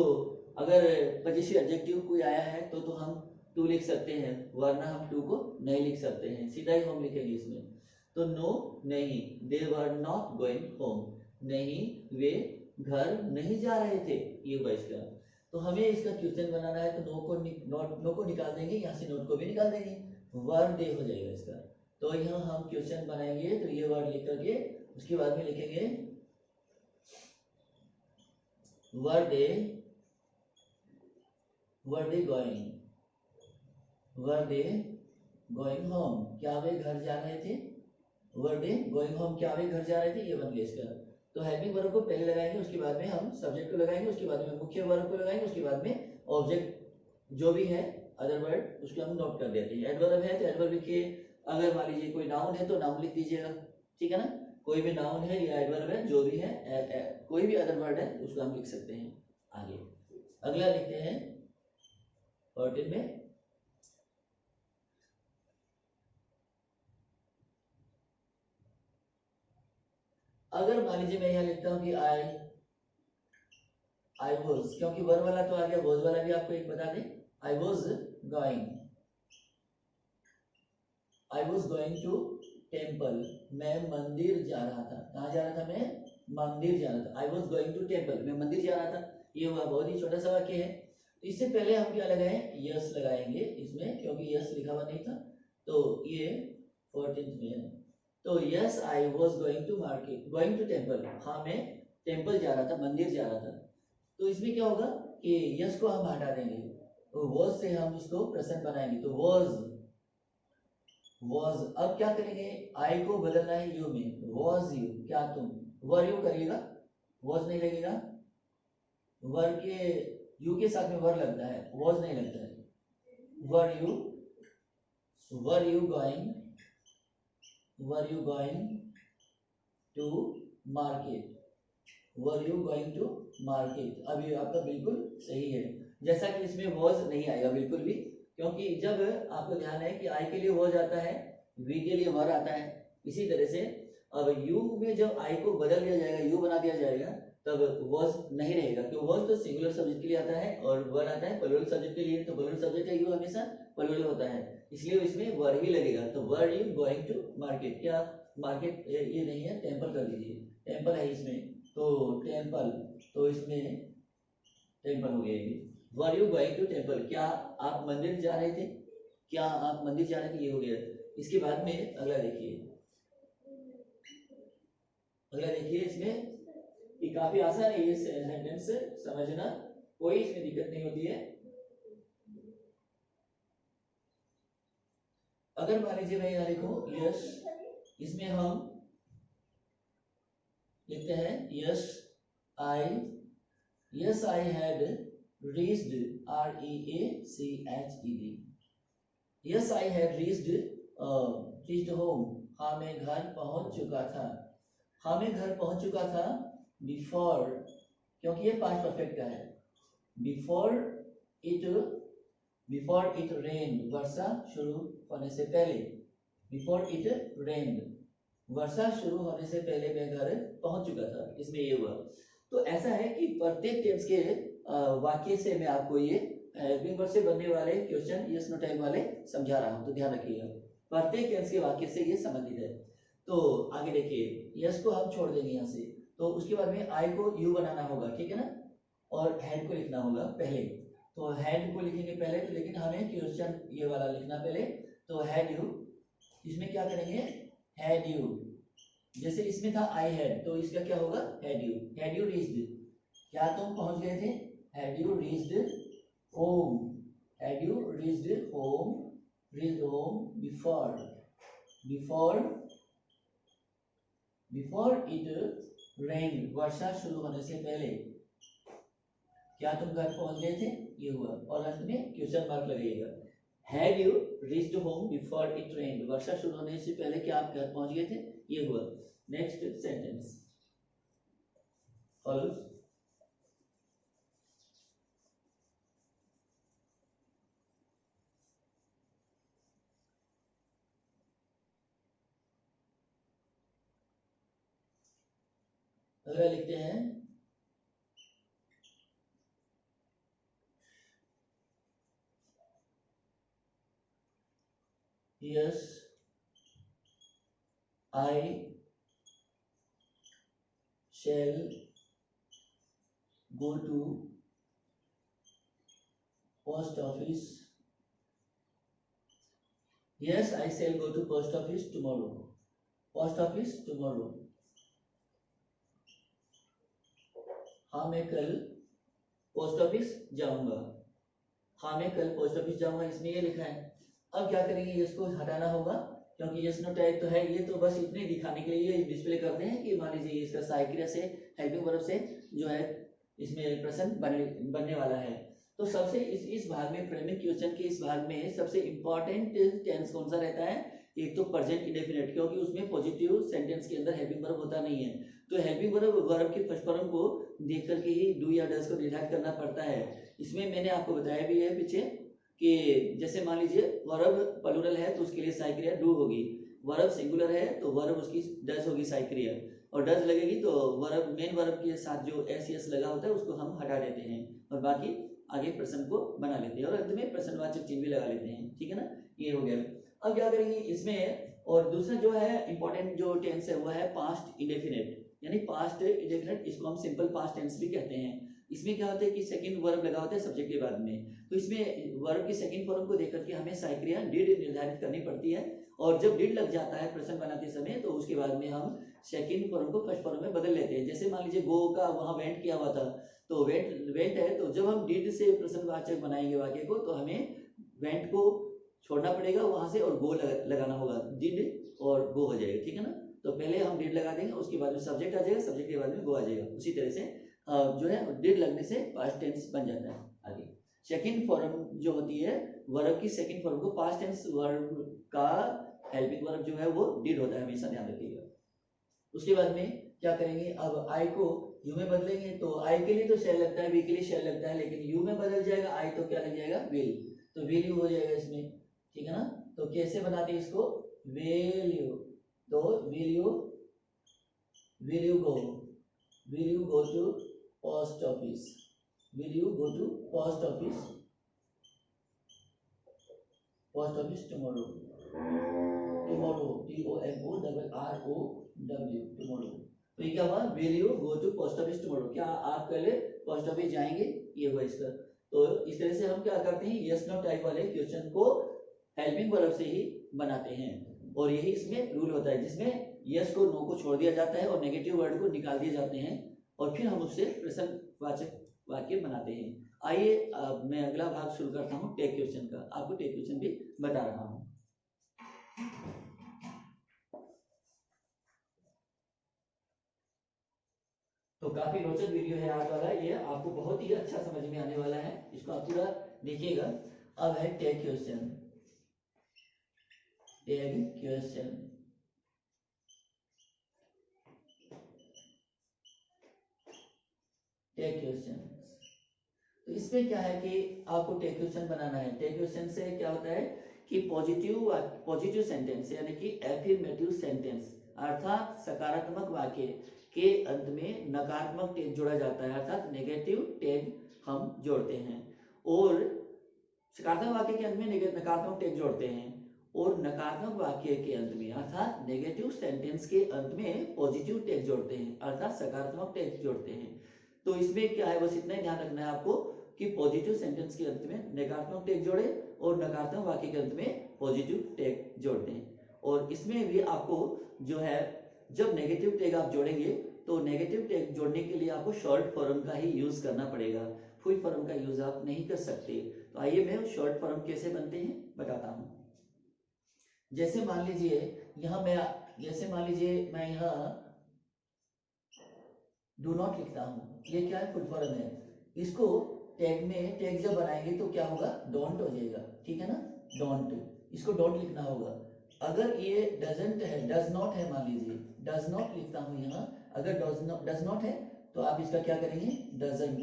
अगर पजेसिव एडजेक्टिव कोई आया है तो हम टू लिख सकते हैं, वरना हम टू को नहीं लिख सकते हैं, सीधा ही होम लिखेंगे इसमें। तो नो नहीं, दे वर नॉट गोइंग होम, नहीं वे घर नहीं जा रहे थे, ये हुआ इसका। तो हमें इसका क्वेश्चन बनाना है तो नो को निकाल देंगे, यहाँ से नोट को भी निकाल देंगे, वर्ड डे हो जाएगा इसका। तो यहाँ हम क्वेश्चन बनाएंगे तो ये वर्ड लिख करके उसके बाद में लिखेंगे वर्ड डे गोइंग होम, क्या वे घर जा रहे थे, वर्ड डे गोइंग होम, क्या वे घर जा रहे थे, ये बन गया इसका। तो हेल्पिंग वर्ब को पहले लगाएंगे, उसके बाद में हम सब्जेक्ट को लगाएंगे, उसके बाद में मुख्य वर्ब को लगाएंगे, उसके बाद में ऑब्जेक्ट जो भी है अदर वर्ड उसको हम नोट कर देते हैं। एडवर्ब है तो एडवर्ब लिखिए, अगर मान लीजिए कोई नाउन है तो नाउन लिख दीजिएगा, ठीक है ना। कोई भी नाउन है या एडवर्ब है जो भी है, कोई भी अदर वर्ड है उसको हम लिख सकते हैं। आगे अगला लिखते हैं 14 में, अगर मान लीजिए मैं यहाँ लिखता हूँ कि आई वॉज, क्योंकि वर्ब वाला तो आ गया, वॉज वाला भी आपको एक बता दें, I was going to temple, मैं मंदिर जा रहा था। कहाँ जा रहा था, मैं मंदिर जा रहा था। I was going to temple, मैं मंदिर जा रहा था, ये हुआ। बहुत ही छोटा सा वाक्य है। इससे पहले हम क्या लगाएं, यस लगाएंगे इसमें, क्योंकि यस लिखा हुआ नहीं था, तो ये 14 में है। तो yes I was going to market, going to temple, हाँ मैं टेम्पल जा रहा था, मंदिर जा रहा था। तो इसमें क्या होगा कि यस को हम हटा देंगे, तो वॉज से हम इसको प्रेजेंट बनाएंगे, तो वॉज। अब क्या करेंगे, आई को बदलना है यू में, वॉज यू, क्या तुम, वर यू करिएगा, वॉज नहीं लगेगा, वर के यू के साथ में वर लगता है, वॉज नहीं लगता है। Were you going to market, were you going to market. अब ये आपका बिल्कुल सही है, जैसा कि इसमें वॉज नहीं आएगा बिल्कुल भी, क्योंकि जब आपको ध्यान है कि आई के लिए वॉज आता है, वी के लिए वर आता है, इसी तरह से अब यू में जब आई को बदल दिया जाएगा, यू बना दिया जाएगा, तब वॉज नहीं रहेगा, क्योंकि वॉज तो सिंगुलर सब्जेक्ट के लिए आता है और वर आता है प्लूरल सब्जेक्ट के लिए, तो प्लूरल सब्जेक्ट है यू हमेशा प्लूरल होता है, इसलिए इसमें वर ही लगेगा। तो were you going to market, क्या मार्केट ये नहीं है, टेम्पल कर दीजिए, टेम्पल है इसमें, तो टेम्पल, तो इसमें टेम्पल हो गया। Were you going to temple, क्या आप मंदिर जा रहे थे, क्या आप मंदिर जा रहे थे, ये हो गया। इसके बाद में अगला देखिए, इसमें ये काफी आसान है, ये सेंटेंस समझना, कोई इसमें दिक्कत नहीं होती है। अगर मान लीजिए मैं यहाँ लिखूं यस, इसमें हम लिखते हैं yes I had reached, REACHED, yes I had reached home, हाँ मैं घर पहुंच चुका था, हाँ मैं घर पहुंच चुका था, बिफोर, क्योंकि ये पास्ट परफेक्ट का है, बिफोर इट रेन, वर्षा शुरू होने से पहले, बिफोर इट रेन, वर्षा शुरू होने से पहले मैं घर पहुंच चुका था, इसमें ये हुआ। तो ऐसा है कि प्रत्येक टेंस के वाक्य से मैं आपको ये हेल्पिंग वर्ब से बनने वाले क्वेश्चन यस नो टाइम वाले समझा रहा हूं, तो ध्यान रखिएगा प्रत्येक टेंस के वाक्य से ये संबंधित है। तो आगे देखिए, यस को हम छोड़ देंगे यहाँ से, तो उसके बाद में आई को यू बनाना होगा, ठीक है ना, और हैड को लिखना होगा पहले, तो हैड को लिखेंगे पहले, तो लेकिन हमें क्वेश्चन ये वाला लिखना पहले, तो हैड यू, इसमें क्या करेंगे, हैड यू, जैसे इसमें था आई हैड, तो इसका क्या होगा, हैड यू रीच्ड, क्या तुम पहुंच गए थे, had you reached home, had you reached home before it rain, वर्षा शुरू होने से पहले, क्या तुम घर पहुंच गए थे, ये हुआ, और अंत में क्वेश्चन मार्क लगेगा, had you reached home before it rain, वर्षा शुरू होने से पहले क्या आप घर पहुंच गए थे, ये हुआ। नेक्स्ट सेंटेंस फॉलोज, अगला लिखते हैं, yes I shall go to post office, yes I shall go to post office tomorrow, post office tomorrow, हाँ मैं कल पोस्ट ऑफिस जाऊंगा, हाँ मैं कल पोस्ट ऑफिस जाऊंगा, इसमें ये लिखा है। अब क्या करेंगे, इसको हटाना होगा, क्योंकि यस नो टाइप तो है, ये तो बस इतने दिखाने के लिए ये डिस्प्ले करते हैं कि मान लीजिए इसका सहायक क्रिया से हेल्पिंग वर्ब से जो है इसमें प्रश्न बनने वाला है। तो सबसे इस भाग में, फ्रेमिंग क्वेश्चन के इस भाग में सबसे इंपॉर्टेंट टेंस कौन सा रहता है, एक तो प्रेजेंट इंडेफिनिट, क्योंकि उसमें पॉजिटिव सेंटेंस के अंदर हेल्पिंग वर्ब होता नहीं है, तो हेल्पिंग वर्ब के फर्स्ट फॉर्म को देख करके ही डू या डज को निर्धारित करना पड़ता है। इसमें मैंने आपको बताया भी है पीछे कि जैसे मान लीजिए वर्ब प्लूरल है तो उसके लिए सहायक क्रिया डू होगी, वर्ब सिंगुलर है तो वर्ब उसकी डज होगी सहायक क्रिया, और डज लगेगी तो वर्ब मेन वर्ब के साथ जो एस यस लगा होता है उसको हम हटा देते हैं, और बाकी आगे प्रश्न को बना लेते हैं, और अंत में प्रश्नवाचक चिन्ह भी लगा लेते हैं, ठीक है ना, ये हो गया। अब क्या करेंगे इसमें, और दूसरा जो है इंपॉर्टेंट जो टेंस है वो है पास्ट इंडेफिनिट, यानी पास्ट इंडेफिनिट, इसको हम सिंपल पास्ट टेंस भी कहते हैं। इसमें क्या होता है कि सेकंड वर्ब लगा होता है सब्जेक्ट के बाद में, तो इसमें वर्ब की सेकंड फॉर्म को देख करके हमें सहायक क्रिया डिड निर्धारित करनी पड़ती है, और जब डिड लग जाता है प्रश्न बनाते समय तो उसके बाद में हम सेकंड फॉर्म को फर्स्ट फॉर्म में बदल लेते हैं। जैसे मान लीजिए गो का वहां वेंट किया हुआ था, तो वेंट है, तो जब हम डिड से प्रश्नवाचक बनाएंगे वाक्य को, तो हमें वेंट को छोड़ना पड़ेगा वहां से और गो लगाना होगा, डिड और गो हो जाएगा, ठीक है ना। तो पहले हम डिड लगा देंगे, उसके बाद में सब्जेक्ट आ जाएगा, सब्जेक्ट के बाद में गो आ जाएगा, उसी तरह से जो है डिड लगने से पास्ट टेंस बन जाता है। आगे सेकंड फॉर्म जो होती है वर्ब की, सेकंड फॉर्म को पास्ट टेंस वर्ब का हेल्पिंग वर्ब जो है वो डिड होता है, हमेशा ध्यान रखिएगा। उसके बाद में क्या करेंगे, अब आई को यू में बदलेंगे, तो आई के लिए तो शैल लगता है, वी के लिए शैल लगता है, लेकिन यू में बदल जाएगा आई, तो क्या लग जाएगा विल, तो विल यू हो जाएगा इसमें, ठीक है ना। तो कैसे बनाते हैं इसको, विल यू, तो will you go to post office, will you go to post office tomorrow, TOMORROW, tomorrow, तो ये क्या हुआ, will you go to post office tomorrow, क्या आप कल पोस्ट ऑफिस जाएंगे, ये हुआ इसका। तो इस तरह से हम क्या करते हैं, यस नो टाइप वाले क्वेश्चन को हेल्पिंग वर्ब से ही बनाते हैं, और यही इसमें रूल होता है, जिसमें यस को नो को छोड़ दिया जाता है और नेगेटिव वर्ड को निकाल दिए जाते हैं, और फिर हम उससे प्रश्नवाचक वाक्य बनाते हैं। आइए मैं अगला भाग शुरू करता हूँ टेक क्वेश्चन का, आपको टेक क्वेश्चन भी बता रहा हूँ। तो काफी रोचक वीडियो है आज वाला, ये आपको बहुत ही अच्छा समझ में आने वाला है, इसको आप पूरा देखिएगा। अब है tag question. Tag question, tag question. तो इसमें क्या है कि आपको टैग क्वेश्चन बनाना है। टैग क्वेश्चन से क्या होता है कि पॉजिटिव सेंटेंस यानी कि एफर्मेटिव सेंटेंस अर्थात सकारात्मक वाक्य के अंत में नकारात्मक टैग जोड़ा जाता है, अर्थात नेगेटिव टैग हम जोड़ते हैं। और सकारात्मक वाक्य के अंत में नकारात्मक टैग जोड़ते हैं, और नकारात्मक वाक्य के अंत में अर्थात नेगेटिव सेंटेंस के अंत में पॉजिटिव टैग जोड़ते हैं, अर्थात सकारात्मक टैग जोड़ते हैं। तो इसमें क्या है, बस इतना ही ध्यान रखना है आपको कि पॉजिटिव सेंटेंस के अंत में नकारात्मक टैग जोड़े और नकारात्मक वाक्य के अंत में पॉजिटिव टैग जोड़ दें। और इसमें भी आपको जो है, जब नेगेटिव टैग आप जोड़ेंगे तो नेगेटिव टैग जोड़ने के लिए आपको शॉर्ट फॉर्म का ही यूज करना पड़ेगा, फुल फॉर्म का यूज आप नहीं कर सकते। तो आइए मैं शॉर्ट फॉर्म कैसे बनते हैं बताता हूं। जैसे मान लीजिए यहां मैं यहां डू नॉट लिखता हूं, ये क्या है, फुल फॉर्म है। इसको टैग जब बनाएंगे तो क्या होगा, डोंट हो जाएगा, ठीक है ना, डोंट, इसको डोंट लिखना होगा। अगर ये डजंट है, डज नॉट है, मान लीजिए डज नॉट लिखता हूं यहाँ, अगर डज नॉट है तो आप इसका क्या करेंगे, डजंट,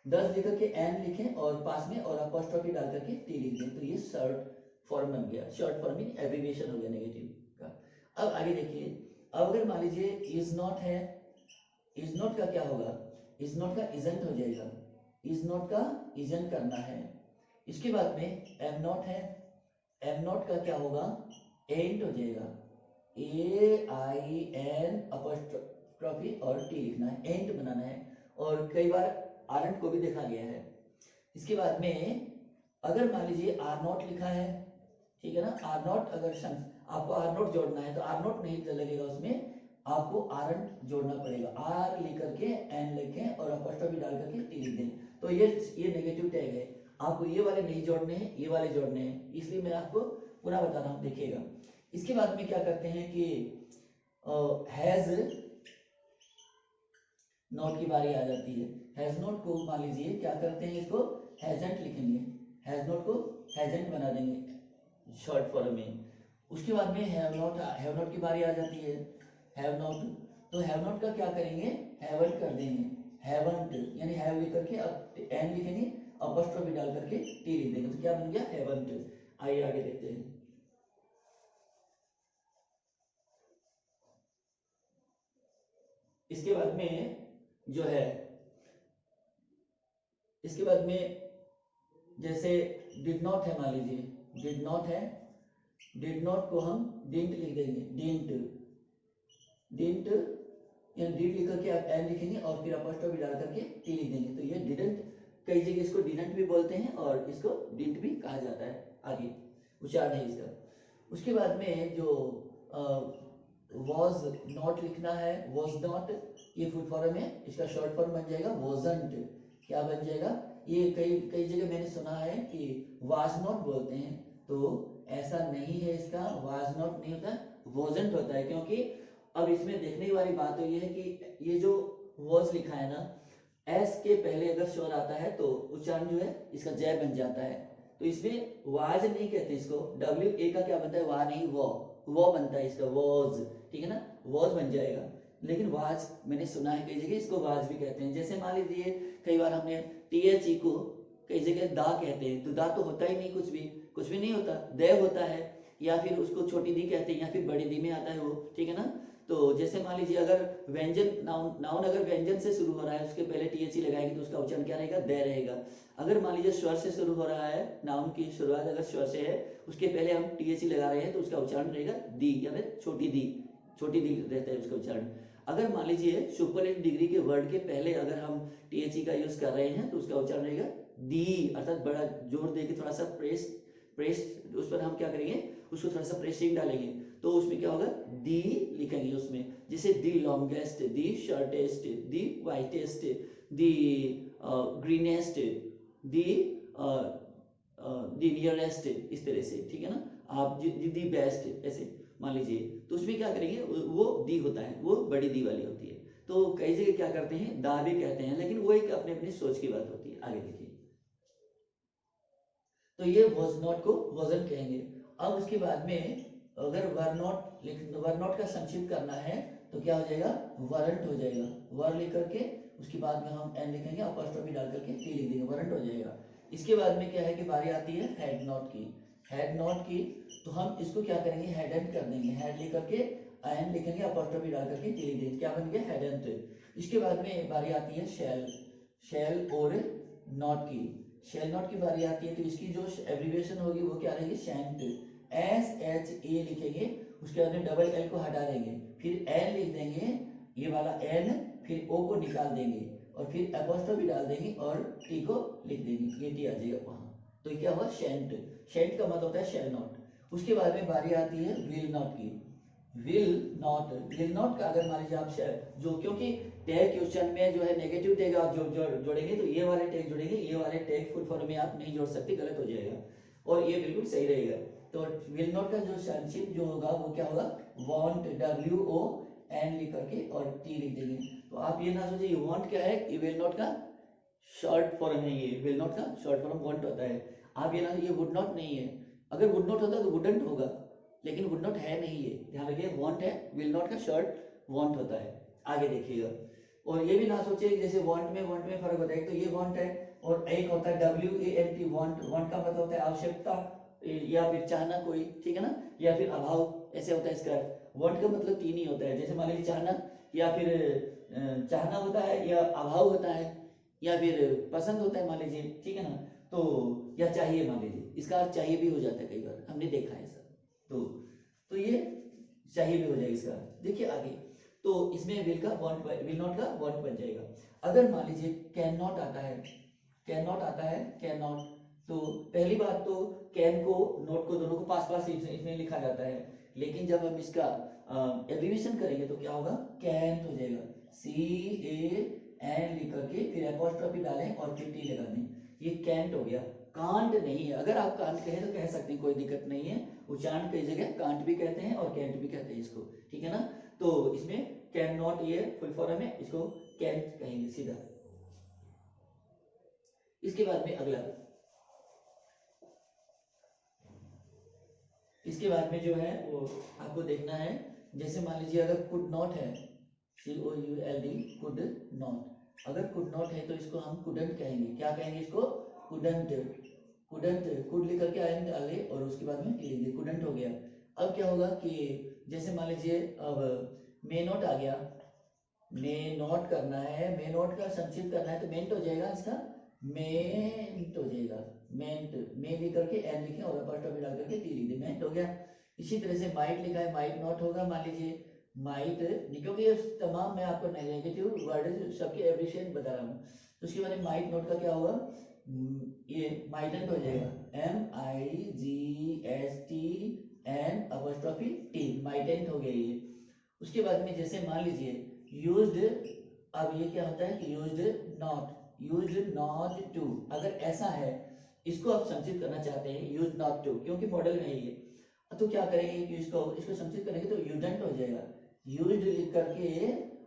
डज लिख के एन लिखें और पास में और अपोस्ट्रोफी डाल करके टी लिख दें, तो ये शॉर्ट फॉर्म बन गया। शॉर्ट फॉर्म मीन एब्रिविएशन हो गया नेगेटिव का। अब आगे देखिए, अब अगर मान लीजिए इज नॉट है, इज नॉट का क्या होगा, इज नॉट का इजंट हो जाएगा, इज नॉट का इजंट करना है। इसके बाद में एम नॉट है, एम नॉट का क्या होगा, एंट हो जाएगा, ए आई एन अपोस्ट्रोफी और टी लिखना है, एंट बनाना है। और कई बार आरंट को भी देखा गया है। इसके बाद में अगर मान लीजिए आर नॉट लिखा है, ठीक है ना, आर नॉट, अगर आपको आर नॉट जोड़ना है तो आर नॉट नहीं लगेगा, उसमें आपको आरंट जोड़ना पड़ेगा, आर लिख करके एन लिखें और अपोस्ट्रोफी डाल करके टी लिख दें। तो ये नेगेटिव टैग है, आपको ये वाले नहीं जोड़ने हैं, ये वाले जोड़ने हैं, इसलिए मैं आपको पूरा बता रहा हूं, देखिएगा। इसके बाद में क्या करते हैं कि हैज नॉट की बारी आ जाती है। हैज नॉट को मान लीजिए क्या करते हैं, इसको हैजंट लिखेंगे, हैज नॉट को हैजंट बना देंगे शॉर्ट फॉर्म में। उसके बाद में हैव नॉट की बारी आ जाती है, हैव नॉट, तो हैव नॉट का क्या करेंगे, हैवंट कर देंगे, हैवंट यानी हैव लिख करके अब एन लिखेंगे, अपोस्ट्रोफी डाल करके टी लिख देंगे, तो क्या बन गया, हैवंट। आइए आगे देखते हैं। इसके बाद में जो है, इसके बाद में जैसे डिड नॉट है, मान लीजिए डिड नॉट है, डिड नॉट को हम डिडंट लिख देंगे, डिडंट यानी डिड लिख करके आप एन लिखेंगे और फिर अपोस्ट्रोफी डाल करके टी लिख देंगे, तो ये डिडंट, कई जगह इसको डिडंट भी बोलते हैं और इसको डिडंट भी कहा जाता है, आगे उच्चारण है इसका। उसके बाद में जो वॉज नॉट लिखना है, वॉज नॉट, ये फुल फॉर्म है, इसका शॉर्ट फॉर्म बन जाएगा वॉजंट, क्या बन जाएगा, ये कई जगह मैंने सुना है कि वाज नॉट बोलते हैं, तो ऐसा नहीं है, इसका वाज नॉट नहीं होता, वॉजंट होता है। क्योंकि अब इसमें देखने वाली बात तो ये है कि ये जो वॉज लिखा है ना, एस के पहले अगर स्वर आता है तो उच्चारण जो है इसका जय बन जाता है, तो इसमें वाज नहीं कहते इसको, डब्ल्यू ए का क्या बनता है, वा नहीं वो बनता है इसका, वॉज, ठीक है ना, वॉज बन जाएगा। लेकिन वाज मैंने सुना है कई जगह इसको वाज भी कहते हैं। जैसे मान लीजिए कई बार हमने टी को कई जगह दा कहते हैं, तो दा तो होता ही नहीं, कुछ भी नहीं होता, दे होता है, या फिर उसको छोटी दी कहते हैं, या फिर बड़ी दी में आता है वो, ठीक है ना। तो जैसे मान लीजिए अगर व्यंजन नाउन अगर व्यंजन से शुरू हो रहा है, उसके पहले टी लगाएंगे तो उसका उच्चारण क्या रहेगा, दे रहेगा। अगर मान लीजिए स्वर से शुरू हो रहा है, नाउन की शुरुआत अगर स्वर से है, उसके पहले हम टी लगा रहे हैं, तो उसका उच्चारण रहेगा दी, या फिर छोटी दी रहता है उसका उच्चारण। अगर मान लीजिए सुपरलेटिव डिग्री के वर्ड के पहले अगर हम टी का यूज कर रहे हैं, तो उसका उच्चारण रहेगा दी, अर्थात बड़ा जोर देके थोड़ा सा प्रेस उस पर हम क्या करेंगे, उसको थोड़ा सा प्रेसिंग डालेंगे, तो उसमें क्या होगा, दी लिखेंगे उसमें, जैसे दी लॉन्गेस्ट, दी शॉर्टेस्ट, दी वाइटेस्ट, दी ग्रीनेस्ट, दी दी नियरेस्ट, इस तरह से, ठीक है ना, आप दी बेस्ट ऐसे मान लीजिए, तो उसमें क्या करेंगे, वो दी होता है, वो बड़ी दी वाली होती है। तो कई जगह क्या करते हैं, दा भी कहते हैं, लेकिन वो एक अपने अपनी सोच की बात होती है। आगे देखिए, तो ये वॉज नॉट को वॉजन कहेंगे। अब उसके बाद में अगर वर नॉट का संक्षिप्त करना है तो क्या हो जाएगा, वरंट हो जाएगा। वर लिख करके उसके बाद में हम एन लिखेंगे, अपॉस्ट्रोफी डाल करके टी लिख देंगे, वरंट हो जाएगा। इसके बाद में क्या है कि बारी आती है हैड नॉट की। हैड नॉट की तो हम इसको क्या करेंगे, हैडंट कर देंगे। हैड लिख करके एन लिखेंगे, अपॉस्ट्रोफी डाल करके टी लिख देंगे, क्या बन गया, हैडंट। इसके बाद में बारी आती है शैल। शैल और नॉट की, शैल नॉट की बारी आती है तो इसकी जो एब्रीविएशन होगी वो क्या रहेगी, शैंट। SHA लिखेंगे, उसके बाद में डबल एल को हटा देंगे, फिर एन लिख देंगे, ये वाला एन, फिर ओ को निकाल देंगे और फिर अपॉस्ट्रोफी डाल देंगे और टी को लिख देंगे, ये टी आ जाएगा वहां। तो क्या हुआ, शेंट। शेंट का मतलब होता है शैल नॉट। उसके बाद में बारी आती है विल नॉट की। विल नॉट का अगर मान लीजिए आप जो, क्योंकि टैग क्वेश्चन में जो है नेगेटिव टैग आप जोड़ेंगे तो ये वाले टैग जोड़ेंगे, ये वाले टैग फुल फॉर्म में आप नहीं जोड़ सकते, गलत हो जाएगा, और ये बिल्कुल सही रहेगा। तो विल नॉट का जो संक्षिप्त जो होगा वो क्या होगा, वांट, WON लिख करके और टी लिख देंगे। तो आप ये ना सोचिए वांट क्या है, ये विल नॉट का शॉर्ट फॉर्म है, ये विल नॉट का शॉर्ट फॉर्म वांट होता है। आप ये ना, ये वुड नॉट नहीं है, अगर वुड नॉट होता तो वुडंट होगा, लेकिन वुड नॉट है नहीं, ये ध्यान रखिए, वांट है, विल नॉट का शॉर्ट वांट होता है। आगे देखिएगा, और ये भी ना सोचिए कि जैसे वांट में फर्क होता है, तो ये वांट है और एक होता है WANT, वांट। वांट का मतलब होता है आवश्यकता या फिर चाहना कोई, ठीक है ना, या फिर अभाव, ऐसे होता है इसका। वांट का मतलब तीन ही होता है, जैसे मान लीजिए चाहना, या फिर चाहना होता है, या अभाव होता है, या फिर पसंद होता है मान लीजिए, ठीक है ना, तो या चाहिए मान लीजिए, इसका अर्थ चाहिए भी हो जाता है, कई बार हमने देखा है सर। तो ये चाहिए भी हो जाएगा इसका। देखिए आगे, तो इसमें विल नॉट का वांट बन जाएगा। अगर मान लीजिए कैन नॉट आता है, कैन नॉट, तो पहली बात तो कैन को नॉट को दोनों को पास पास इसमें लिखा जाता है, लेकिन जब हम इसका एब्रीविएशन करेंगे तो क्या होगा, कैंट हो जाएगा, CAN लिख करके फिर अपॉस्ट्रोफी डालें और फिर टी लगा दें, ये कैंट हो गया। कांट नहीं है, अगर आप कांट कहें तो कह सकते हैं, कोई दिक्कत नहीं है, उच्चारण कई जगह कांट भी कहते हैं और कैंट भी कहते हैं इसको, ठीक है ना। तो इसमें कैन नॉट ये फुल फॉर्म है, इसको कैंट कहेंगे सीधा। इसके बाद में अगला, इसके बाद में जो है वो आपको देखना है, जैसे मान लीजिए अगर कुड नॉट है, COULD, कुड नॉट, अगर कुड नॉट है तो इसको हम कुडंट कहेंगे, क्या कहेंगे इसको, कुडंट। कुड लिख करके आएंगे डाले और उसके बाद में लिख दिए, कुडंट हो गया। अब क्या होगा कि जैसे मान लीजिए अब मे नॉट आ गया, मे नॉट करना है, मे नॉट का संक्षिप्त करना है तो मेंट हो जाएगा, इसका मेंट हो जाएगा, मेंट, मे लिख करके एन लिखें और अपॉस्ट्रोफी डाल करके टी लिख दें, मेंट हो गया। इसी तरह से माइट लिखा है, माइट नॉट होगा, मान लीजिए माइट, क्योंकि ये तमाम मैं आपको नेगेटिव वर्ड सबके एब्रीशिएट बता रहा हूँ, तो उसके बाद माइट नॉट का क्या होगा, ये माइटेंट हो जाएगा, MIGSTN अपॉस्ट्रोफी टी, माइटेंट हो गया ये। उसके बाद में जैसे मान लीजिए यूज्ड, अब ये क्या होता है कि यूज्ड नॉट टू, अगर ऐसा है, इसको आप संक्षिप्त करना चाहते हैं यूज नॉट टू, क्योंकि मॉडल में है ये, तो क्या करेंगे कि इसको संक्षिप्त करेंगे तो यूजंट हो जाएगा, यूज्ड लिख करके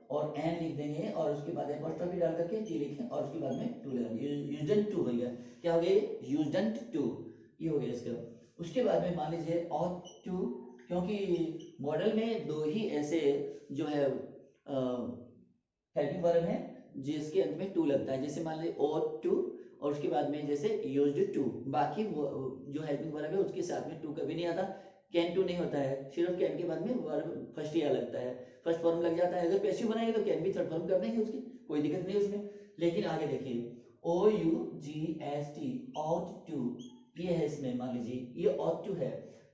और एन लिख देंगे और उसके बाद अपॉस्ट्रोफी डाल करके टी लिखें और उसके बाद में टू लगा देंगे, यूजंट टू हो गया, क्या हो गया, यूजंट टू, ये हो गया इसका। उसके बाद में मान लीजिए ऑट टू, क्योंकि मॉडल में दो ही ऐसे जो है हेल्पिंग वर्ब है जिसके अंत में टू लगता है, जैसे मान लीजिए ought to और उसके बाद में जैसे used to, बाकी जो हेल्पिंग वर्ब है उसके साथ में टू कभी नहीं आता, कैन टू नहीं होता है, सिर्फ कैन के बाद में वर्ब फर्स्ट या लगता है, फर्स्ट फॉर्म लग जाता है, अगर पैसिव बनाएंगे तो कैन भी थर्ड फॉर्म कर देंगे उसकी, कोई दिक्कत नहीं उसमें। लेकिन आगे देखिए OUGST, ought to, ये है, इसमें मान लीजिए ये ought to है,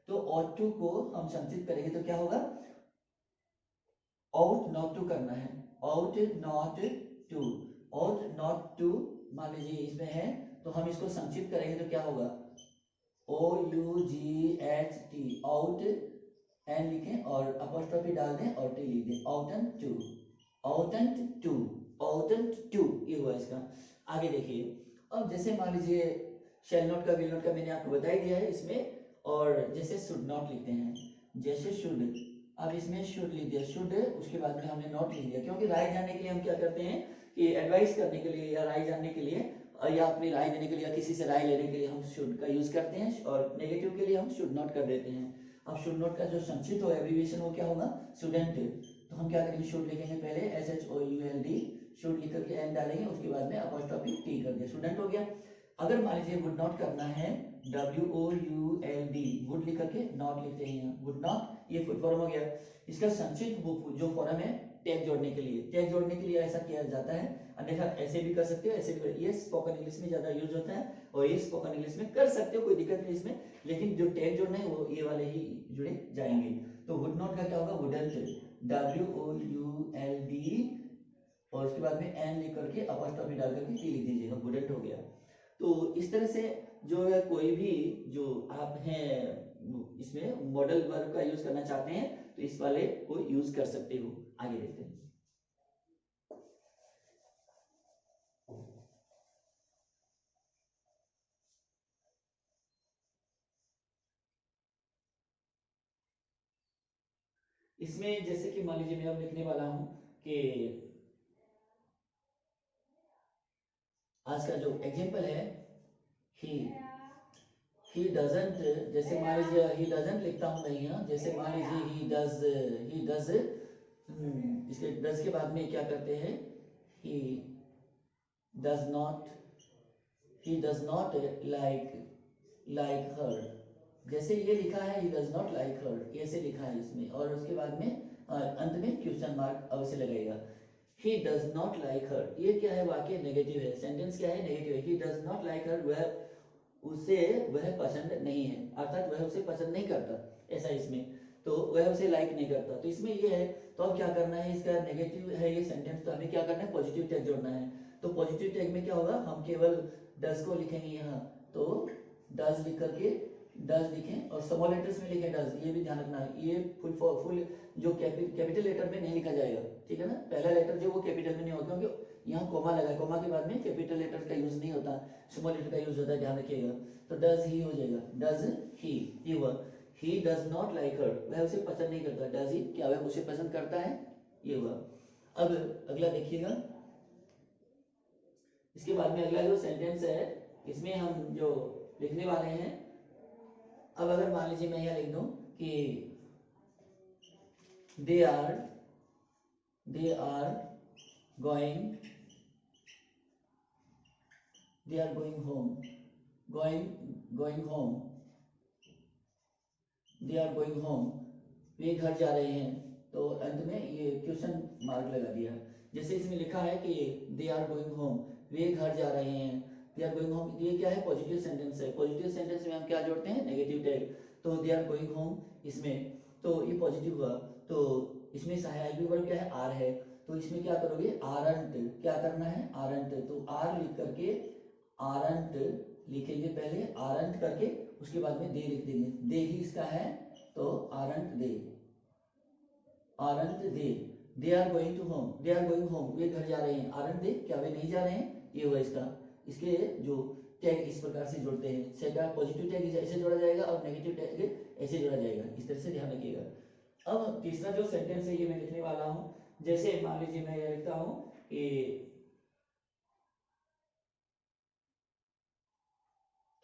तो ought to को हम संक्षिप्त करेंगे तो क्या होगा, ought not to करना है, ought not to, ought not to मान लीजिए इसमें है, तो हम इसको संक्षिप्त करेंगे तो क्या होगा, OUGHT, out, एन लिखें और अपॉस्ट्रोफी डाल दें और टी लिख दें, oughtn't to, ये हुआ इसका। आगे देखिए, अब जैसे मान लीजिए शैल नॉट का विल नॉट का मैंने आपको बता ही दिया है इसमें। और जैसे शुड नॉट लिखते हैं, जैसे शुड, अब इसमें शुड लिख दिया, शुड उसके बाद में हमने नॉट लिख दिया, क्योंकि राय जानने के लिए हम क्या करते हैं कि एडवाइस करने के लिए या राय जानने के लिए या अपनी राय देने के लिए या किसी से राय लेने के लिए हम शुड का यूज करते हैं, और नेगेटिव के लिए हम शुड नॉट कर देते हैं। अब शुड नॉट का जो संक्षिप्त हो एब्रिविएशन वो क्या होगा, शुडेंट। तो हम क्या करेंगे, शुड लिखेंगे पहले SHOULD, शुड लिख करके एन डालेंगे, उसके बाद में अपॉस्ट्रोफी टी कर दिया, स्टूडेंट हो गया। अगर मान लीजिए वुड नॉट करना है, WOULD, वुड लिख करके नॉट लिखते हैं, वुड नॉट, ये फुल फॉर्म हो गया। इसका संक्षिप्त जो फॉर्म है टैग जोड़ने के लिए, टैग जोड़ने के लिए ऐसा किया जाता है, अन्यथा ऐसे भी कर सकते हो, ऐसे भी कर, ये स्पोकन इंग्लिश में ज्यादा यूज होता है और ये स्पोकन इंग्लिश में कर सकते हो, कोई दिक्कत नहीं इसमें, लेकिन जो टैग जोड़ना है वो ये वाले ही जुड़े जाएंगे। तो वुड नॉट का क्या होगा, वुडंट, WOULD, और उसके बाद में एन लिख करके अपॉस्ट्रोफी डाल करके टी लिख दीजिएगा, वुडंट हो गया। तो इस तरह से जो है कोई भी जो आप हैं इसमें मॉडल वर्ब का यूज करना चाहते हैं तो इस वाले को यूज कर सकते हो। आगे देखते हैं। इसमें जैसे कि मान लीजिए मैं अब लिखने वाला हूं कि आज का जो एग्जांपल है, ही डजंट, जैसे मान लीजिए ही डजंट लिखता हूं मैं यहाँ, जैसे मान लीजिए ही डज, इसके डज के बाद में क्या करते हैं, ही डज नॉट लाइक हर, जैसे ये लिखा है ही डज नॉट लाइक हर, ऐसे लिखा है इसमें, और उसके बाद में अंत में क्वेश्चन मार्क अवश्य लगेगा। ही डज नॉट लाइक हर, ये क्या है, वाक्य नेगेटिव है, सेंटेंस क्या है, नेगेटिव है। ही डज नॉट लाइक हर, वह पसंद नहीं है, अर्थात वह उसे पसंद नहीं करता, ऐसा इसमें, तो वह उसे लाइक नहीं करता। तो इसमें ये है, तो अब क्या करना है, इसका नेगेटिव है ये सेंटेंस, तो हमें क्या करना है, पॉजिटिव टैग जोड़ना है। तो पॉजिटिव टैग में क्या होगा, हम केवल डज को लिखेंगे यहाँ, तो डज लिख करके डज लिखें, और स्मॉल लेटर्स में लिखें डज, ये भी ध्यान रखना है, ये फुल जो कैपिटल लेटर में नहीं लिखा जाएगा, ठीक है ना, पहला लेटर जो वो कैपिटल में नहीं होगा, क्योंकि यहाँ कोमा लगा है, कोमा के बाद में कैपिटल लेटर का यूज नहीं होता, स्मॉल लेटर का यूज होता है, ध्यान रखिएगा। तो डज ही हो जाएगा, डज ही, ये हुआ। ही डज नॉट लाइक हर, वह उसे पसंद नहीं करता, डज ही, क्या वह उसे पसंद करता है, ये हुआ। अब अगला देखिएगा, इसके बाद में अगला जो सेंटेंस है इसमें हम जो लिखने वाले हैं, अब अगर मान लीजिए मैं यहाँ लिख दूं कि दे आर गोइंग होम, वे घर जा रहे हैं, तो अंत में ये क्वेश्चन मार्क लगा दिया। जैसे इसमें लिखा है कि दे आर गोइंग होम, वे घर जा रहे हैं, दे आर गोइंग होम, ये क्या है, पॉजिटिव सेंटेंस है, पॉजिटिव सेंटेंस में हम क्या जोड़ते हैं, नेगेटिव टैग, तो दे आर गोइंग होम इसमें, तो ये पॉजिटिव हुआ। तो इसमें सहायक वर्ब क्या है, आर है, तो इसमें क्या करोगे, आरंट, क्या करना है, आरंट, तो आर लिख करके आरंट लिखेंगे पहले, आरंट करके उसके बाद में दे लिख देंगे, दे ही इसका है, तो aren't they, they are going to home, they are going home, वे घर जा रहे हैं, आरंट दे, क्या वे नहीं जा रहे हैं, ये हुआ इसका। इसके जो टैग इस प्रकार से जोड़ते हैं, सेकंड पॉजिटिव टैग ऐसे जोड़ा जाएगा और नेगेटिव टैग ऐसे जोड़ा जाएगा, इस तरह से ध्यान रखिएगा। अब तीसरा जो सेंटेंस है ये मैं लिखने वाला हूं, जैसे मान लीजिए मैं ये लिखता हूं कि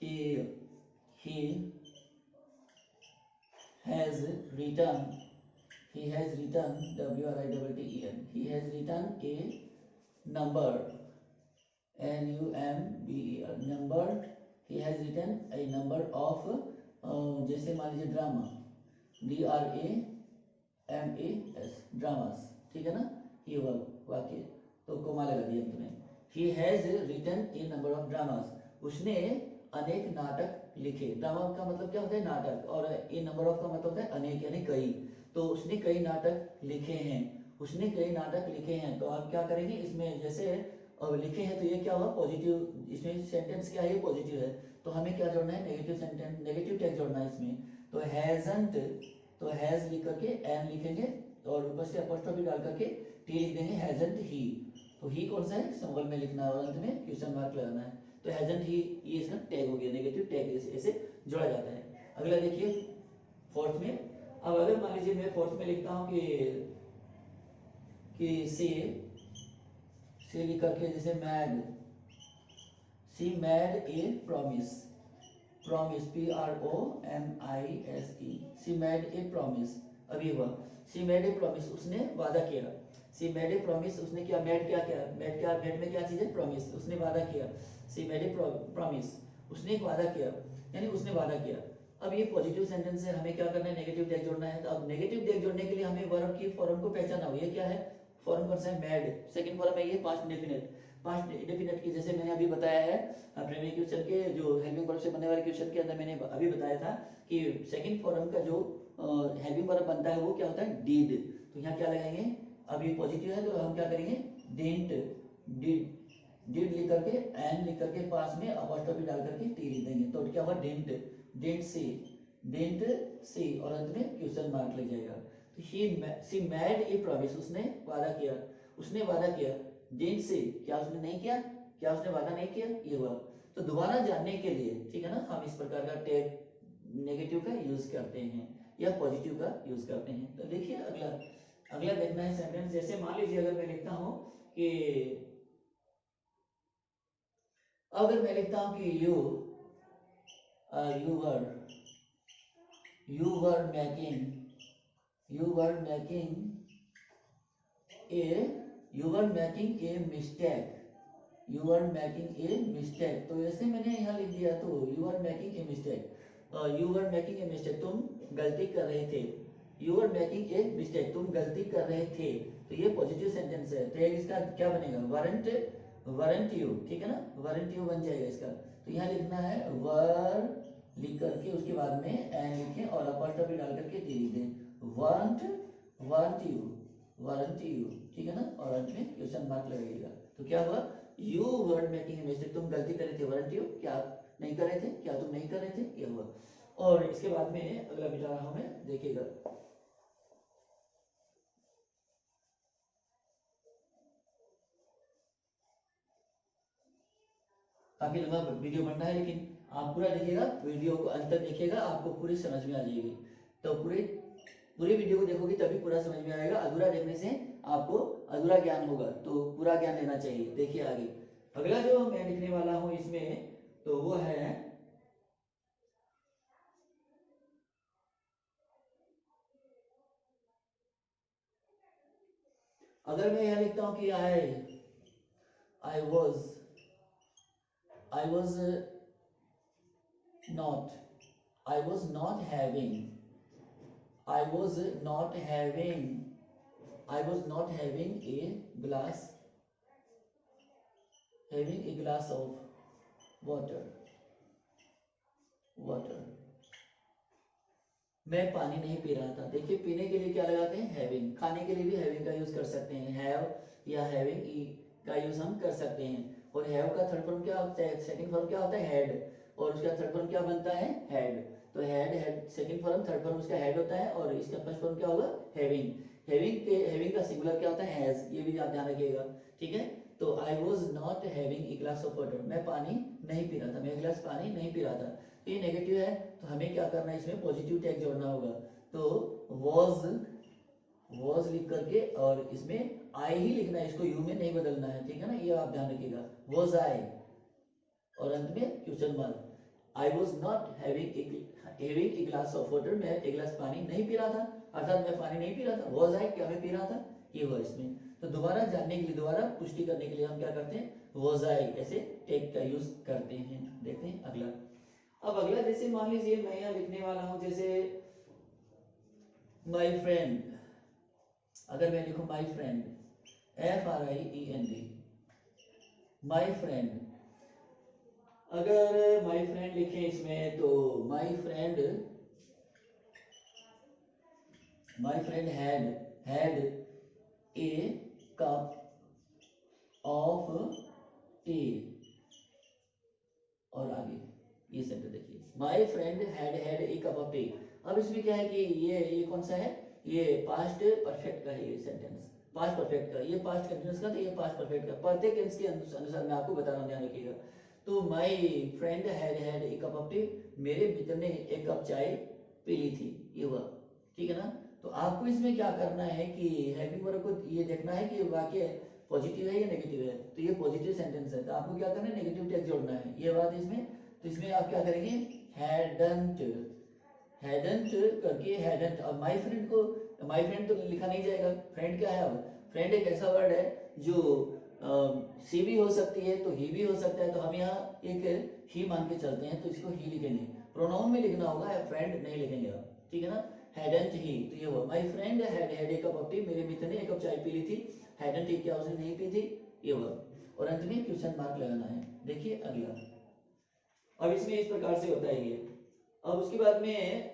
he has written, WRITTEN, he has written a number, number, he has written a number of जैसे मान लीजिए ड्रामा, DRAMAS, ड्रामास, ठीक है ना, ये हुआ वाक्य, तो कोमा लगा दिया अंत में। he has written a number of dramas, उसने अनेक नाटक लिखे, ड्रामा का मतलब क्या होता है, नाटक, और ए नंबर ऑफ का मतलब होता है अनेक यानी कई, तो उसने कई नाटक लिखे हैं, उसने कई नाटक लिखे हैं, तो आप क्या करेंगे इसमें, जैसे अब लिखे हैं तो ये क्या हुआ, पॉजिटिव, इसमें सेंटेंस क्या है, पॉजिटिव है, तो हमें क्या जोड़ना है, नेगेटिव सेंटेंस, नेगेटिव टैग जोड़ना है इसमें, तो हैजंट, तो हैज लिख करके एन लिखेंगे और ऊपर से अपॉस्ट्रोफी डाल करके टी लिख देंगे, हैजंट ही, तो ही कौन सा है, सिंबल में लिखना है और अंत में क्वेश्चन मार्क लगाना है। तो हैजंट ही ये इसका टैग हो गया, नेगेटिव टैग ऐसे जोड़ा जाता है। अगला देखिए फोर्थ में। अब अगर मान लीजिए मैं फोर्थ में लिखता हूँ कि से लिख करके जैसे made, she made a promise, promise PROMISE, she made a promise. अभी हुआ सी मेड ए प्रॉमिस, उसने वादा किया। सी मेड ए प्रॉमिस, उसने क्या मेड क्या किया, मेड में क्या चीज है, प्रॉमिस, उसने वादा किया। सी मेड ए प्रॉमिस, उसने एक वादा किया, यानी उसने वादा किया। अब ये पॉजिटिव सेंटेंस है, हमें क्या करना है, नेगेटिव टैग जोड़ना है। तो अब नेगेटिव टैग जोड़ने के लिए हमें वर्ब की फॉर्म को पहचाना हो। ये क्या है, फॉर्म कौन सा है, मेड। सेकंड फॉर्म है ये पास्ट इंडेफिनिट। पास्ट इंडेफिनिट की जैसे मैंने अभी बताया है प्रीवियस क्वेश्चन के जो हेल्पिंग वर्ब से बनने वाले क्वेश्चन के अंदर मैंने अभी बताया था कि सेकंड फॉर्म का जो हेल्पिंग वर्ब बनता है वो क्या होता है, डिड। तो यहाँ क्या लगाएंगे, अब ये पॉजिटिव है तो हम क्या करेंगे, डिडंट, डिड लिख करके एन लिख करके पास में अपॉस्ट्रोफी डाल करके टी लिख देंगे। तो क्या हुआ, डिडंट सी और अंत में क्वेश्चन मार्क लग जाएगा। तो शी मेड ए प्रॉमिस, उसने वादा किया, उसने वादा किया। डिडंट सी, क्या उसने नहीं किया, क्या उसने वादा नहीं किया, ये हुआ। तो दोबारा जानने के लिए, ठीक है ना, हम इस प्रकार का टैग नेगेटिव का यूज करते हैं या पॉजिटिव का यूज करते हैं। तो देखिए अगला देखना है सेंटेंस। जैसे मान लीजिए अगर मैं लिखता हूं कि, अगर मैं लिखता हूं कि you were making a mistake, you are making a mistake. तो ऐसे मैंने यहाँ लिख दिया, तो you are making a mistake, तुम गलती कर रहे थे। You are making a mistake, तुम गलती कर रहे थे। तो ये पॉजिटिव सेंटेंस है। तो इसका क्या बनेगा, वरंट यू, ठीक है ना, वरंट यू बन जाएगा इसका। तो यहाँ लिखना है वर लिख करके उसके बाद में एन लिखें और अपॉस्ट्रोफी डाल करके टी लिख दें, वरंट यू, ठीक है ना, और अंत में क्वेश्चन मार्क लगेगा। तो क्या हुआ, you were making a mistake, तुम गलती कर रहे थे, वरंट यू, क्या नहीं कर रहे थे, क्या तुम नहीं कर रहे थे, ये हुआ। और इसके बाद में अगला मिटा रहा हूं मैं, देखिएगा। काफी लंबा वीडियो बनना है, लेकिन आप पूरा देखिएगा, वीडियो को अंत तक देखिएगा, आपको पूरी समझ में आ जाएगी। तो पूरी वीडियो को देखोगे तभी पूरा समझ में आएगा। अधूरा देखने से आपको अधूरा ज्ञान होगा, तो पूरा ज्ञान लेना चाहिए। देखिए आगे अगला जो मैं लिखने वाला हूं इसमें, तो वो है, अगर मैं यह लिखता हूं कि I was not having a glass of water, मैं पानी नहीं पी रहा था। देखिए पीने के लिए क्या लगाते हैं, हैविंग। खाने के लिए भी हैविंग का यूज कर सकते हैं, हैव या हैविंग का यूज हम कर सकते हैं। और हैव का थर्ड फॉर्म क्या होता है, सेकंड फॉर्म क्या होता है, हैड, और उसका थर्ड फॉर्म क्या बनता है, हैड। तो had second form, third form उसका हैड होता है, और इसका फर्स्ट फॉर्म क्या होगा, हैविंग। हैविंग का सिंगुलर क्या होता है, हैज, ये भी आप ध्यान रखिएगा, ठीक है। तो I was not having a glass of water, मैं पानी नहीं पी रहा था, मैं एक गिलास पानी नहीं पी रहा था। तो ये नेगेटिव है, तो हमें क्या करना है, इसमें पॉजिटिव टैग जोड़ना होगा। तो वॉज लिख करके और इसमें आई ही लिखना है, इसको यू में नहीं बदलना है, ठीक है ना, ये आप ध्यान रखिएगा। वॉज आई और अंत में question mark. I was not having a glass of water, मैं एक गिलास पानी नहीं पी रहा था, अर्थात मैं पानी नहीं पी रहा था। वॉज आई, क्या मैं पी रहा था, ये हुआ इसमें। तो दोबारा जानने के लिए, दोबारा पुष्टि करने के लिए हम क्या करते हैं, वॉज आई ऐसे टैग का यूज करते हैं। देखते हैं अगला। अब अगला जैसे मान लीजिए मैं यहाँ लिखने वाला हूं, जैसे माई फ्रेंड। अगर मैं लिखूं my friend, FRIEND, my friend. अगर माई फ्रेंड लिखे इसमें, तो my friend had a cup of T, और आगे ये सेंटेंस देखिए, my friend had a cup of T. अब इसमें क्या है कि ये कौन सा है, ये पास्ट परफेक्ट का है, ये सेंटेंस पास्ट परफेक्ट का, ये पास्ट कंटिन्यूअस का, तो ये पास्ट परफेक्ट का। प्रत्येक टेंस के अनुसार मैं आपको बता रहा हूँ, ध्यान रखिएगा। तो my friend had a cup of T, मेरे मित्र ने एक कप चाय पी ली थी, ये हुआ। ठीक है ना। तो आपको इसमें क्या करना है कि हेल्पिंग वर्ब को ये देखना है कि वाक्य पॉजिटिव है या नेगेटिव है। तो ये पॉजिटिव सेंटेंस है, तो आपको क्या करना है, नेगेटिव टेक्स्ट जोड़ना है, ये बात इसमें। तो इसमें आप क्या करेंगे, हैडंट, हैडंट करके हैडंट, और माई फ्रेंड को, माई फ्रेंड तो लिखा नहीं जाएगा, फ्रेंड क्या है, अब फ्रेंड एक ऐसा वर्ड है जो सी भी हो सकती है, तो ही भी हो सकता है, तो हम यहाँ एक ही मान के चलते हैं, तो इसको ही लिखेंगे। प्रोनाउन में लिखना होगा, फ्रेंड नहीं लिखेंगे आप, ठीक है ना। हैडंट ही, तो ये हुआ my friend had a cup of T, मेरे मित्र ने एक कप चाय पी ली थी। हैडंट ही, क्या उसने नहीं पी थी, ये हुआ। और अंत में क्वेश्चन मार्क लगाना है। देखिए अगला, अब इसमें इस प्रकार से होता है ये। अब उसके बाद में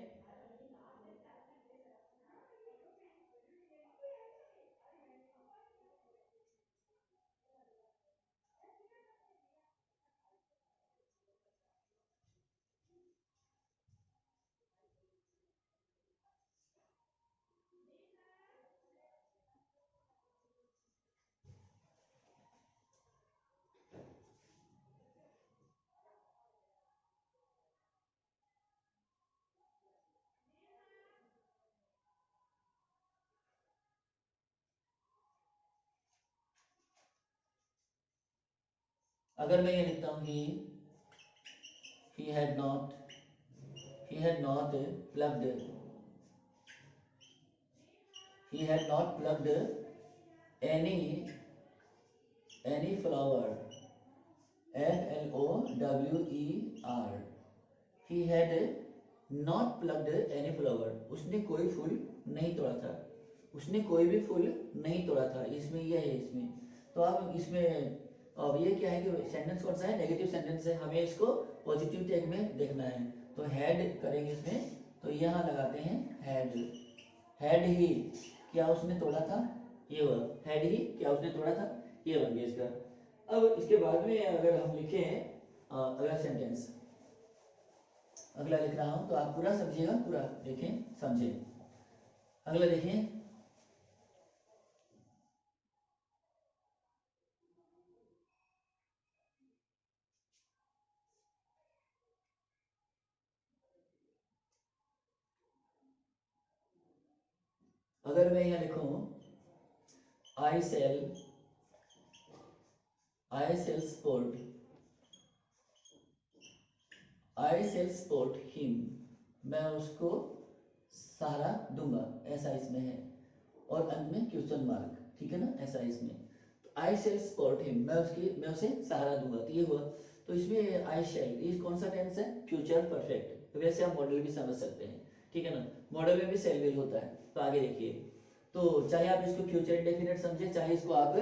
अगर मैं ये लिखता हूँ he had not, he had not plugged, he had not plugged any flower, flower, he had not plugged any flower, उसने कोई फूल नहीं तोड़ा था, उसने कोई भी फूल नहीं तोड़ा था, इसमें यह है इसमें। तो आप इसमें अब ये क्या है कि सेंटेंस कौन सा है, नेगेटिव सेंटेंस है, हमें इसको पॉजिटिव टैग में देखना है। तो हैड करेंगे इसमें, तो यहाँ लगाते हैं हैड, हैड ही, क्या उसने तोड़ा था, ये हुआ, हैड ही, क्या उसने तोड़ा था, ये बन गया इसका। अब इसके बाद में अगर हम लिखें अगला सेंटेंस, अगला लिख रहा हूं, तो आप पूरा समझिएगा, पूरा देखें समझें। अगला देखें, अगर मैं यहाँ लिखूं आई सेल स्पोर्ट, आई सेल स्पोर्ट हिम, मैं उसको सहारा दूंगा, ऐसा इसमें है, और अंत में क्वेश्चन मार्क, ठीक है ना, ऐसा इसमें। तो आई शेल सपोर्ट हिम, मैं उसे सहारा दूंगा, तो ये हुआ। तो इसमें आई शेल, ये कौन सा टेंस है, फ्यूचर परफेक्ट, तो वैसे आप मॉडल भी समझ सकते हैं, ठीक है ना, मॉडल में भी सेल विल होता है। तो आगे देखिए, तो चाहे आप इसको फ्यूचर इंडेफिनिट समझे, चाहे इसको आप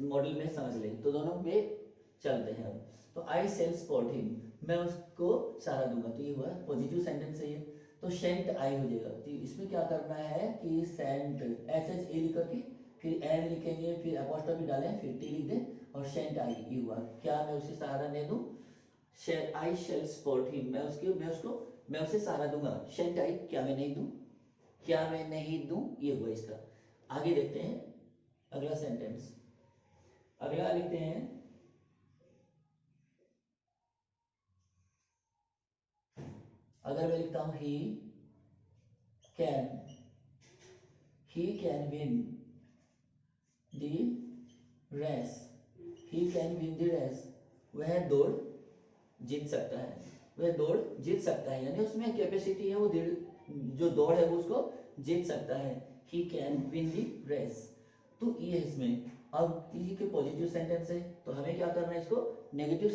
मॉडल में समझ लें, तो दोनों में चलते हैं अब। तो आई शेल सपोर्ट हिम, मैं उसको सहारा दूंगा, तो ये हुआ पॉजिटिव सेंटेंस है ये। तो सेंट आई हो जाएगा, तो इसमें क्या करना है कि सेंट, एच एच ए लिख करके फिर एन लिखेंगे, फिर अपोस्ट्रोफी डालें, फिर टी लिख दें, और सेंट आई, ये हुआ। क्या मैं उसे सहारा दे दूं, आई शेल सपोर्ट हिम, मैं उसे सहारा दूंगा। सेंट आई, क्या मैं नहीं दूं, क्या मैं नहीं दूं, ये हुआ इसका। आगे देखते हैं अगला सेंटेंस, अगला लिखते हैं, अगर मैं लिखता हूं can he can win the race, he can win the race, वह दौड़ जीत सकता है, वह दौड़ जीत सकता है, यानी उसमें कैपेसिटी है, वो जो दौड़ है वो उसको जीत सकता है, he can win the race। तो ये इसमें अब ये के पॉजिटिव सेंटेंस है, तो हमें क्या करना है, इसको नेगेटिव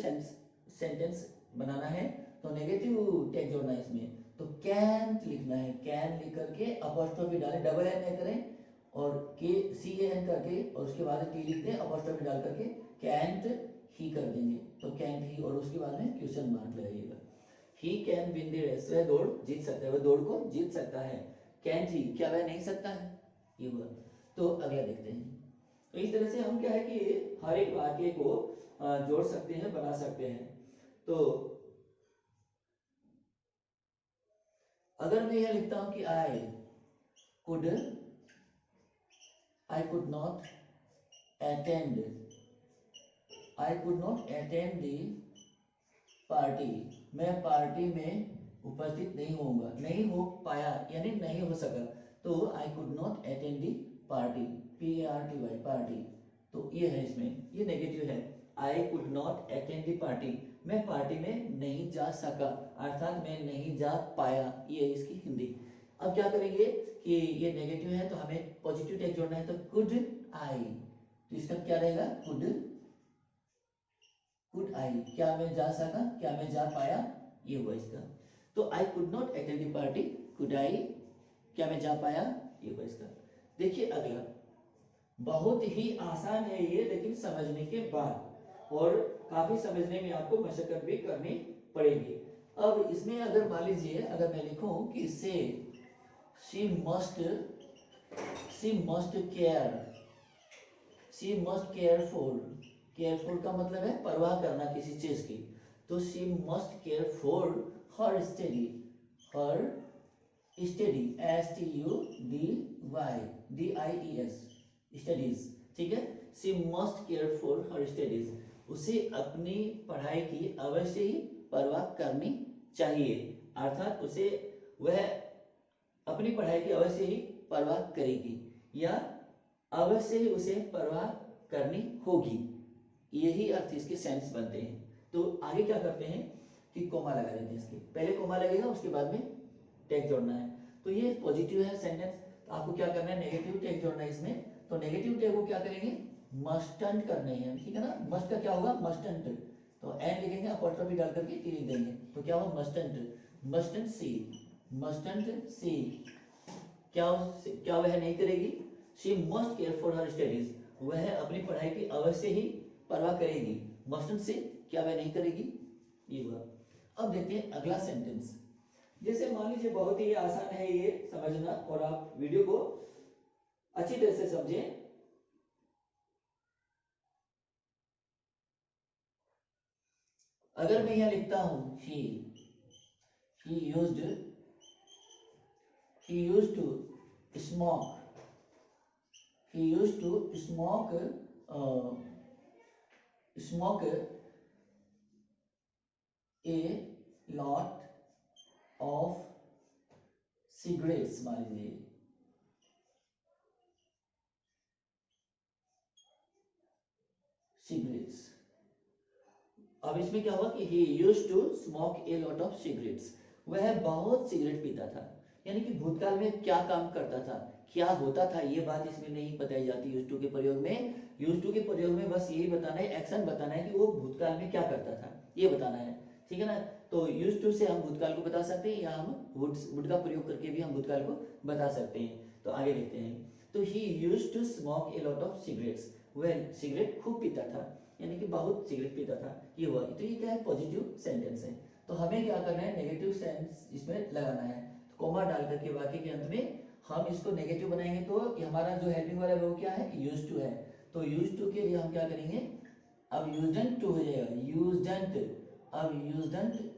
सेंटेंस बनाना है, तो नेगेटिव टैग जोड़ना है इसमें। तो कैन लिखना है, कैन लिख करके अपोस्ट्रोफी डालें, डबल एन में करें, और के सी ए एन करके, और उसके बाद टी लिख दें, अपोस्ट्रोफी डाल करके कैंट ही कर देंगे, तो कैंट ही, और उसके बाद में क्वेश्चन मार्क लगाइएगा। He can win the race, वह दौड़ जीत सकता है, वह दौड़ को जीत सकता है। कैंट ही, क्या वह नहीं सकता है, ये हुआ। तो अगला देखते हैं। तो इस तरह से हम क्या है कि हर एक वाक्य को जोड़ सकते हैं, बना सकते हैं। तो अगर मैं यह लिखता हूं कि I could not attend the party, मैं पार्टी में उपस्थित नहीं होऊंगा, नहीं हो पाया यानी नहीं हो सका, तो I could not attend the party, PARTY party. तो ये है, इसमें ये नेगेटिव है, I could not attend the party, मैं पार्टी में नहीं जा सका अर्थात मैं नहीं जा पाया, ये इसकी हिंदी। अब क्या करेंगे कि ये नेगेटिव है तो हमें पॉजिटिव टेक जोड़ना है, तो कुड आई, तो इसका क्या रहेगा, कुड आई, क्या मैं जा सका, क्या मैं जा पाया, ये हुआ इसका। तो I could not attend the party, could I, क्या मैं जा पाया, ये हुआ इसका। देखिए अगला, बहुत ही आसान है ये लेकिन समझने के बाद, और काफी समझने में आपको मशक्कत भी करनी पड़ेगी। अब इसमें अगर मान लीजिए अगर मैं लिखूं कि से she must care for, careful का मतलब है परवाह करना किसी चीज की, तो she must care for her study, STUDY studies, ठीक है। She must care for her studies, उसे अपनी पढ़ाई की अवश्य ही परवाह करनी चाहिए, अर्थात उसे वह अपनी पढ़ाई की अवश्य ही परवाह करेगी या अवश्य ही उसे परवाह करनी होगी, यही अर्थ इसके सेंस बनते हैं। तो आगे क्या करते हैं कि कोमा लगा देते हैं, इसके पहले कोमा लगेगा उसके बाद में टेक जोड़ना है। तो ये पॉजिटिव है सेंटेंस, तो आपको क्या करना है, नेगेटिव टेक जोड़ना है इसमें। तो नेगेटिव टेक को क्या करेंगे, मस्टंट करने हैं, ठीक है ना। मस्ट का क्या होगा, मस्टंट, तो एन लिखेंगे अपॉस्ट्रोफी डाल करके टी लिख देंगे, तो क्या होगा मस्टंट, मस्टंट सी, क्या वह नहीं करेगी, she must care for her studies, वह अपनी पढ़ाई की अवश्य ही परवाह करेगी, मस्टंट से, क्या वह नहीं करेगी, ये हुआ। अब देखते हैं अगला सेंटेंस, जैसे मान लीजिए बहुत ही आसान है ये समझना, और आप वीडियो को अच्छी तरह से समझें। अगर मैं यहां लिखता हूं he used to smoke, smoke a lot of cigarettes, मान लीजिए cigarettes। अब इसमें क्या हुआ कि he used to smoke a lot of cigarettes, वह बहुत सिगरेट पीता था, यानी कि भूतकाल में क्या काम करता था, क्या होता था, ये बात इसमें नहीं बताई जाती यूज टू के प्रयोग में। यूज टू के प्रयोग में बस यही बताना है, एक्शन बताना है कि वो भूतकाल में क्या करता था, ये बताना है, ठीक है ना। तो यूज टू से हम भूतकाल को बता सकते हैं या हम वुड का प्रयोग करके भी हम भूतकाल को बता सकते हैं। तो आगे देखते हैं, तो he used to smoke a lot of cigarettes, वह सिगरेट खूब पीता था, यानी कि बहुत सिगरेट पीता था, ये हुआ। तो ये क्या है, पॉजिटिव सेंटेंस है। तो हमें क्या करना है, नेगेटिव सेंस इसमें लगाना है, तो कोमा डाल करके वाक्य के अंत में हम इसको नेगेटिव बनाएंगे, तो हमारा जो हेल्पिंग वाला वो क्या है, यूज्ड टू है। तो यूज्ड टू के लिए हम क्या करेंगे, अब यूज्ड टू हो जाएगा, यूज्ड, अब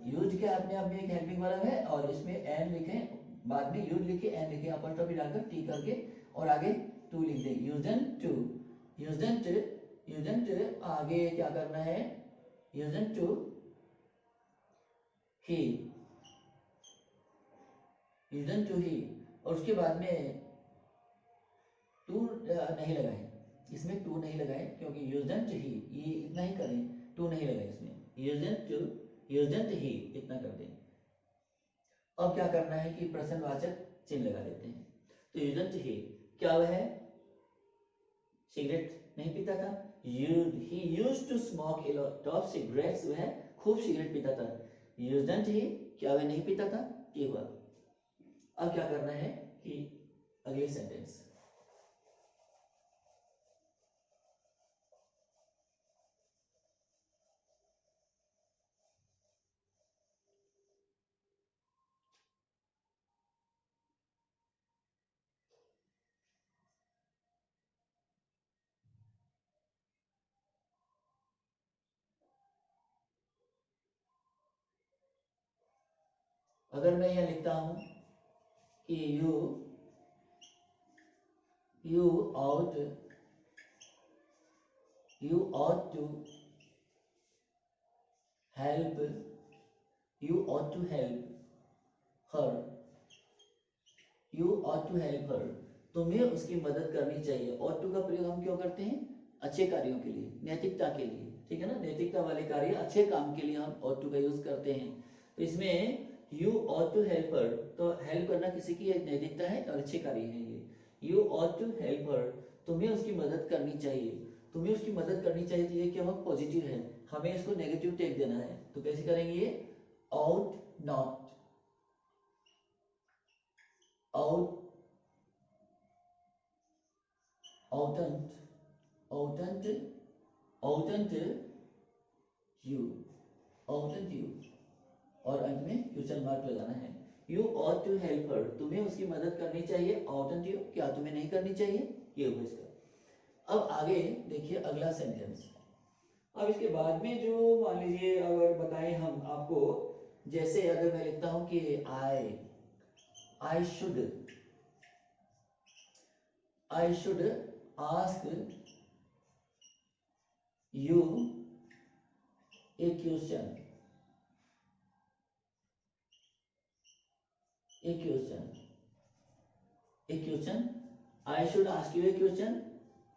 यूज के अपने आप में एक हेल्पिंग वाला है, और इसमें एन लिखे, बाद में यूज लिखे, एन लिखे, अपॉस्ट्रोफी डालकर टी करके, और आगे टू लिख दे, यूज्ड, आगे क्या करना है, यूज्ड टू ही, और उसके बाद में टू नहीं लगाए, इसमें टू नहीं लगाए क्योंकि यूज्ड ही, ये इतना ही करें, टू नहीं लगाए इसमें, यूज्ड ही इतना कर दें। अब क्या करना है कि प्रश्नवाचक चिन्ह लगा देते हैं। तो यूज्ड ही, क्या वह सिगरेट नहीं पीता था, he used to smoke a lot of cigarettes, वह खूब सिगरेट पीता था, यूज्ड ही, क्या वह नहीं पीता था, ये हुआ। अब क्या करना है कि अगले सेंटेंस, अगर मैं यह लिखता हूं कि you ought to help you ought to help her, you ought to help her, तुम्हें उसकी मदद करनी चाहिए। ought to का प्रयोग हम क्यों करते हैं? अच्छे कार्यों के लिए, नैतिकता के लिए, ठीक है ना, नैतिकता वाले कार्य अच्छे काम के लिए हम ought to का यूज करते हैं। तो इसमें you ought to help her, तो हेल्प करना किसी की एक नैतिकता है और अच्छे कार्य है ये। you ought to help her, तुम्हें उसकी मदद करनी चाहिए, तुम्हें उसकी मदद करनी चाहिए, तो ये क्या हुआ? पॉजिटिव है, हमें इसको नेगेटिव टेक देना है, तो कैसे करेंगे ये? ought not, out oughtn't, oughtn't, oughtn't you, oughtn't you, और अंत में क्वेश्चन मार्क लगाना है। You ought to help her, तुम्हें उसकी मदद करनी चाहिए। oughtn't you, क्या तुम्हें नहीं करनी चाहिए? ये हुआ इसका। अब आगे देखिए अगला सेंटेंस। अब इसके बाद में जो मान लीजिए अगर बताएं हम आपको, जैसे अगर मैं लिखता हूं कि I should ask you a question, I should ask you a question,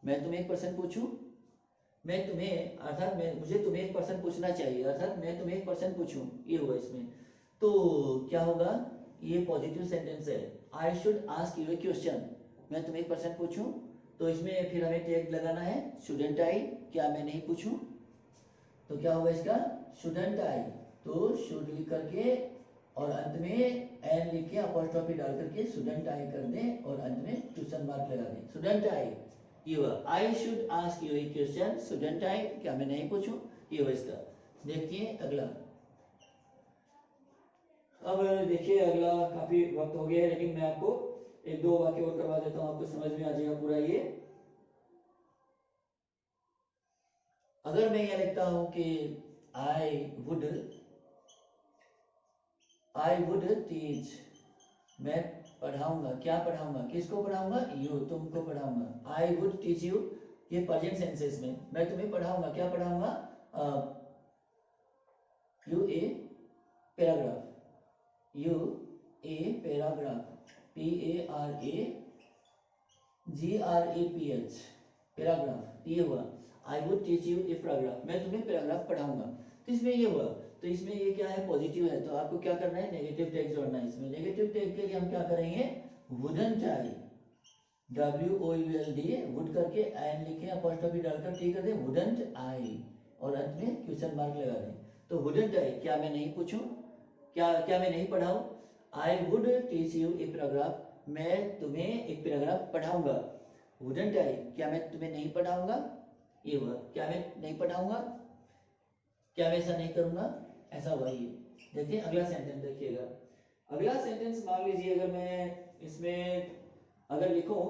मैं तुम्हें एक प्रश्न पूछूं, मैं तुम्हें अर्थात मैं मुझे तुम्हें एक प्रश्न पूछना चाहिए, अर्थात मैं तुम्हें एक प्रश्न पूछूं, ये हुआ इसमें। तो क्या होगा? ये पॉजिटिव सेंटेंस है। I should ask you a question, मैं तुम्हें एक प्रश्न पूछूं, तो इसमें फिर हमें टैग लगाना है shouldn't I, क्या मैं नहीं पूछूं? तो क्या होगा इसका? shouldn't I, तो should लिख करके और अंत में एन लिख के अपॉस्ट्रोफी डाल करके shouldn't I कर दें और अंत में क्वेश्चन मार्क लगा दें। shouldn't I, ये हुआ I should ask you a question, shouldn't I, क्या मैं नहीं पूछूं? ये हुआ इसका। देखिए अगला। अब देखिए अगला, काफी वक्त हो गया है लेकिन मैं आपको एक दो वाक्य और करवा देता हूं, आपको समझ में आ जाएगा पूरा ये। अगर मैं यह लिखता हूं कि I would teach, मैं पढ़ाऊंगा, क्या पढ़ाऊंगा? किसको पढ़ाऊंगा? यू, तुमको पढ़ाऊंगा। I would teach you, ये प्रेजेंट सेंसेस में मैं तुम्हें पढ़ाऊंगा, क्या पढ़ाऊंगा? U a paragraph, U a paragraph, PARAGRAPH, paragraph, ये हुआ। I would teach you a paragraph, मैं तुम्हें पैराग्राफ पढ़ाऊंगा। तो इसमें ये हुआ, तो इसमें ये क्या है? पॉजिटिव है, तो आपको क्या करना है? नेगेटिव टैग जोड़ना है इसमें। नेगेटिव टैग के लिए हम क्या करेंगे? wouldn't I, WOULD, वुड करके एन लिखे अपॉस्ट्रोफी डालकर टी कर दे, wouldn't I, और अंत में क्वेश्चन मार्क लगा दें। तो wouldn't I, क्या मैं नहीं पूछूं? क्या मैं नहीं पढ़ाऊं? I would teach you a paragraph, मैं तुम्हें एक पैराग्राफ पढ़ाऊंगा। wouldn't I, क्या मैं तुम्हें नहीं पढ़ाऊंगा? ये हुआ, क्या मैं नहीं पढ़ाऊंगा, क्या मैं ऐसा नहीं करूंगा, ऐसा हुआ ये। देखिए अगला सेंटेंस देखिएगा। अगला सेंटेंस मान लीजिए अगर मैं इसमें अगर लिखूं,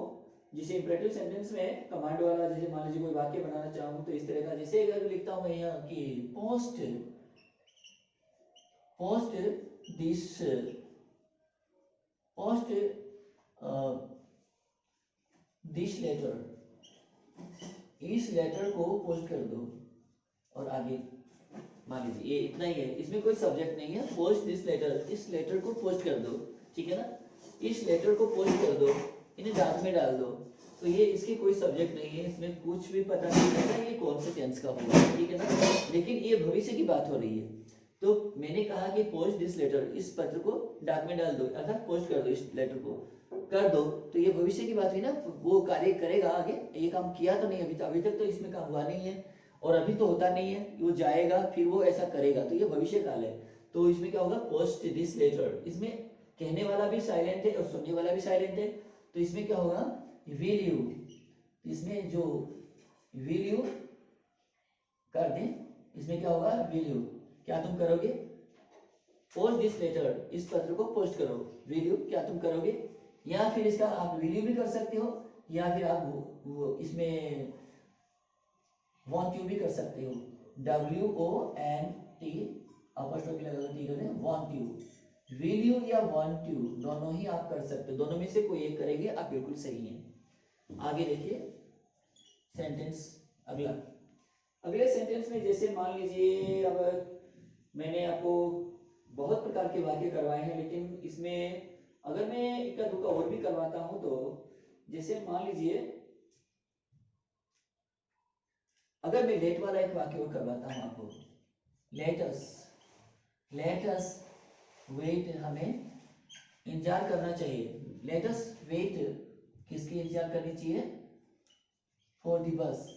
जिसे इंपरेटिव सेंटेंस में कमांड वाला, जैसे मान लीजिए कोई वाक्य बनाना चाहूं तो इस तरह का, जैसे अगर लिखता हूं मैं यहाँ कि पोस्ट दिस लेटर, इस लेटर को पोस्ट कर दो, और आगे मान लीजिए ये इतना ही है, इसमें कोई सब्जेक्ट नहीं है। पोस्ट दिस लेटर, इस लेटर को पोस्ट कर दो, ठीक है ना, इस लेटर को पोस्ट कर दो, इन्हें डाक में डाल दो। तो ये इसके कोई सब्जेक्ट नहीं है, इसमें कुछ भी पता नहीं चलता ये कौन से टेंस का हुआ, ठीक है ना, लेकिन ये भविष्य की बात हो रही है। तो मैंने कहा कि पोस्ट दिस लेटर, इस पत्र को डाक में डाल दो, अर्थात पोस्ट कर दो, इस लेटर को कर दो, तो ये भविष्य की बात हुई ना, वो कार्य करेगा आगे, ये काम किया तो नहीं अभी तक तो इसमें काम हुआ नहीं है, और अभी तो होता नहीं है, वो जाएगा फिर वो ऐसा करेगा, तो ये भविष्य काल है। तो इसमें क्या होगा? पोस्ट दिस लेटर, इसमें कहने वाला भी साइलेंट है और सुनने वाला भी साइलेंट है, तो इसमें क्या होगा? विल यू, इसमें जो विल यू कर दें, इसमें क्या होगा? विल यू, क्या तुम करोगे? पोस्ट दिस लेटर, इस पत्र को पोस्ट करो, विल यू, क्या तुम करोगे? या फिर इसका आप विल यू भी कर सकते हो, या फिर आप वो इसमें want you भी कर सकते हो, WONT अपॉस्ट्रोफी लगा कर टी कर दें, want you, will you या want you, दोनों ही आप कर सकते हो, दोनों में से कोई एक करेंगे आप बिल्कुल सही हैं। आगे देखिए सेंटेंस अगला। अगले सेंटेंस में जैसे मान लीजिए अब मैंने आपको बहुत प्रकार के वाक्य करवाए हैं, लेकिन इसमें अगर मैं इक्का दुक्का और भी करवाता हूं तो जैसे मान लीजिए अगर मैं लेट वाला एक वाक्य और करवाता हूं आपको, लेट अस वेट, हमें इंतजार करना चाहिए। लेट अस वेट, किसकी इंतजार करनी चाहिए? फॉर दी बस,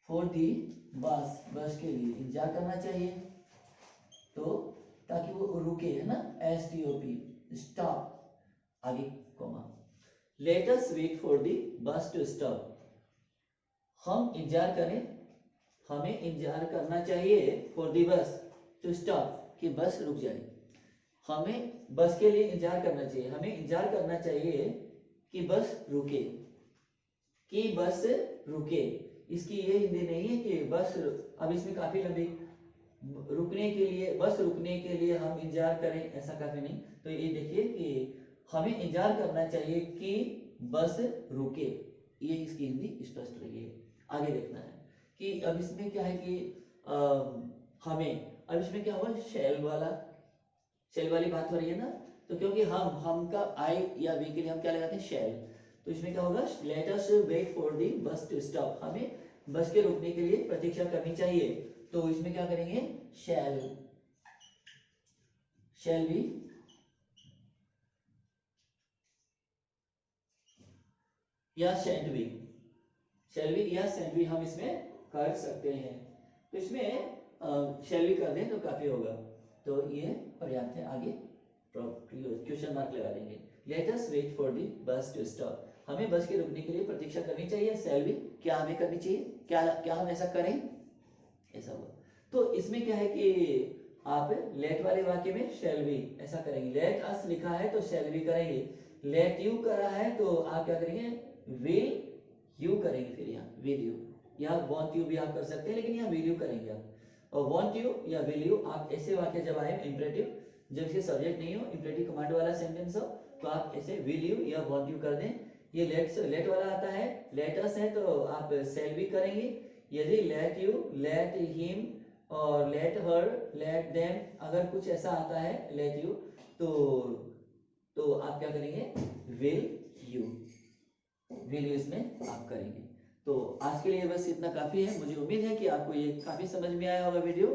फॉर दी बस, बस के लिए इंतजार करना चाहिए, तो ताकि वो रुके, है ना, STOP, स्टॉप, आगे comma. Let us wait for the bus to stop, हम इंतजार करें, हमें इंतजार करना चाहिए for the bus to stop, कि बस रुक जाए। हमें बस के लिए इंतजार करना चाहिए, हमें इंतजार करना चाहिए कि बस रुके, कि बस रुके। इसकी ये हिंदी नहीं है कि बस, अब इसमें काफी लंबी, रुकने के लिए, बस रुकने के लिए हम इंतजार करें, ऐसा काफी नहीं। तो ये देखिए कि हमें इंतजार करना चाहिए कि बस रुके, ये इसकी हिंदी स्पष्ट रही है। आगे देखना है कि अब इसमें क्या है कि हमें, अब इसमें क्या हुआ, शैल वाली बात हो रही है ना, तो क्योंकि हम का आई या वी के लिए हम क्या लगाते हैं, शैल, तो इसमें क्या होगा, let us wait for the bus to stop, हमें बस के रुकने के लिए प्रतीक्षा करनी चाहिए, तो इसमें क्या करेंगे, शैल वी, या सेंट वी, या सेंट वी हम इसमें कर सकते हैं। तो इसमें शैल वी कर दें तो काफी होगा, तो ये पर्याप्त है। आगे क्वेश्चन मार्क लगा देंगे। Let us wait for the bus to stop, हमें बस के रुकने के लिए प्रतीक्षा करनी चाहिए। शैल वी, क्या हमें करनी चाहिए, क्या हम ऐसा करें, ऐसा हुआ। तो इसमें क्या है कि आप लेट वाले वाक्य में शैल वी ऐसा करेंगे, लेट अस लिखा है तो शैल वी करेंगे, लेट यू करा है तो आप क्या करेंगे, विल यू करेंगे, फिर यहाँ विल यू, या वॉन्ट यू भी आप कर सकते हैं, लेकिन यहाँ विल यू करेंगे आप। और वॉन्ट यू या विल यू, आप ऐसे वाक्य जब आए इंपरेटिव, जब इसके सब्जेक्ट नहीं हो, इंपरेटिव कमांड वाला सेंटेंस हो, तो आप ऐसे विल यू या वॉन्ट यू कर दें। ये लेट वाला आता है, लेट अस है तो आप शैल वी करेंगे। यदि लेट यू, लेट हिम और लेट हर, लेट देम, अगर कुछ ऐसा आता है लेट यू, तो आप क्या करेंगे, विल यू इसमें आप करेंगे। तो आज के लिए बस इतना काफी है। मुझे उम्मीद है कि आपको ये काफी समझ में आया होगा वीडियो,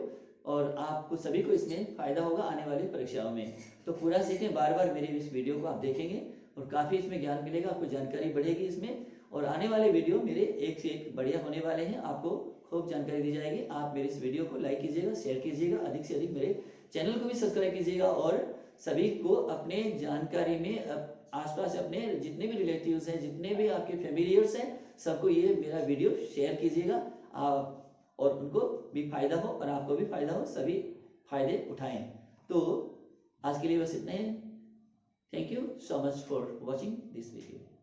और आपको सभी को इसमें फायदा होगा आने वाली परीक्षाओं में। तो पूरा सीखें, बार बार मेरे इस वीडियो को आप देखेंगे और काफी इसमें ज्ञान मिलेगा, आपको जानकारी बढ़ेगी इसमें, और आने वाले वीडियो मेरे एक से एक बढ़िया होने वाले हैं, आपको खूब जानकारी दी जाएगी। आप मेरे इस वीडियो को लाइक कीजिएगा, शेयर कीजिएगा, अधिक से अधिक मेरे चैनल को भी सब्सक्राइब कीजिएगा, और सभी को अपने जानकारी में आसपास अपने जितने भी रिलेटिव्स हैं, जितने भी आपके फैमिलियर्स हैं, सबको ये मेरा वीडियो शेयर कीजिएगा, और उनको भी फायदा हो और आपको भी फायदा हो, सभी फायदे उठाएं। तो आज के लिए बस इतना ही। Thank you so much for watching this video.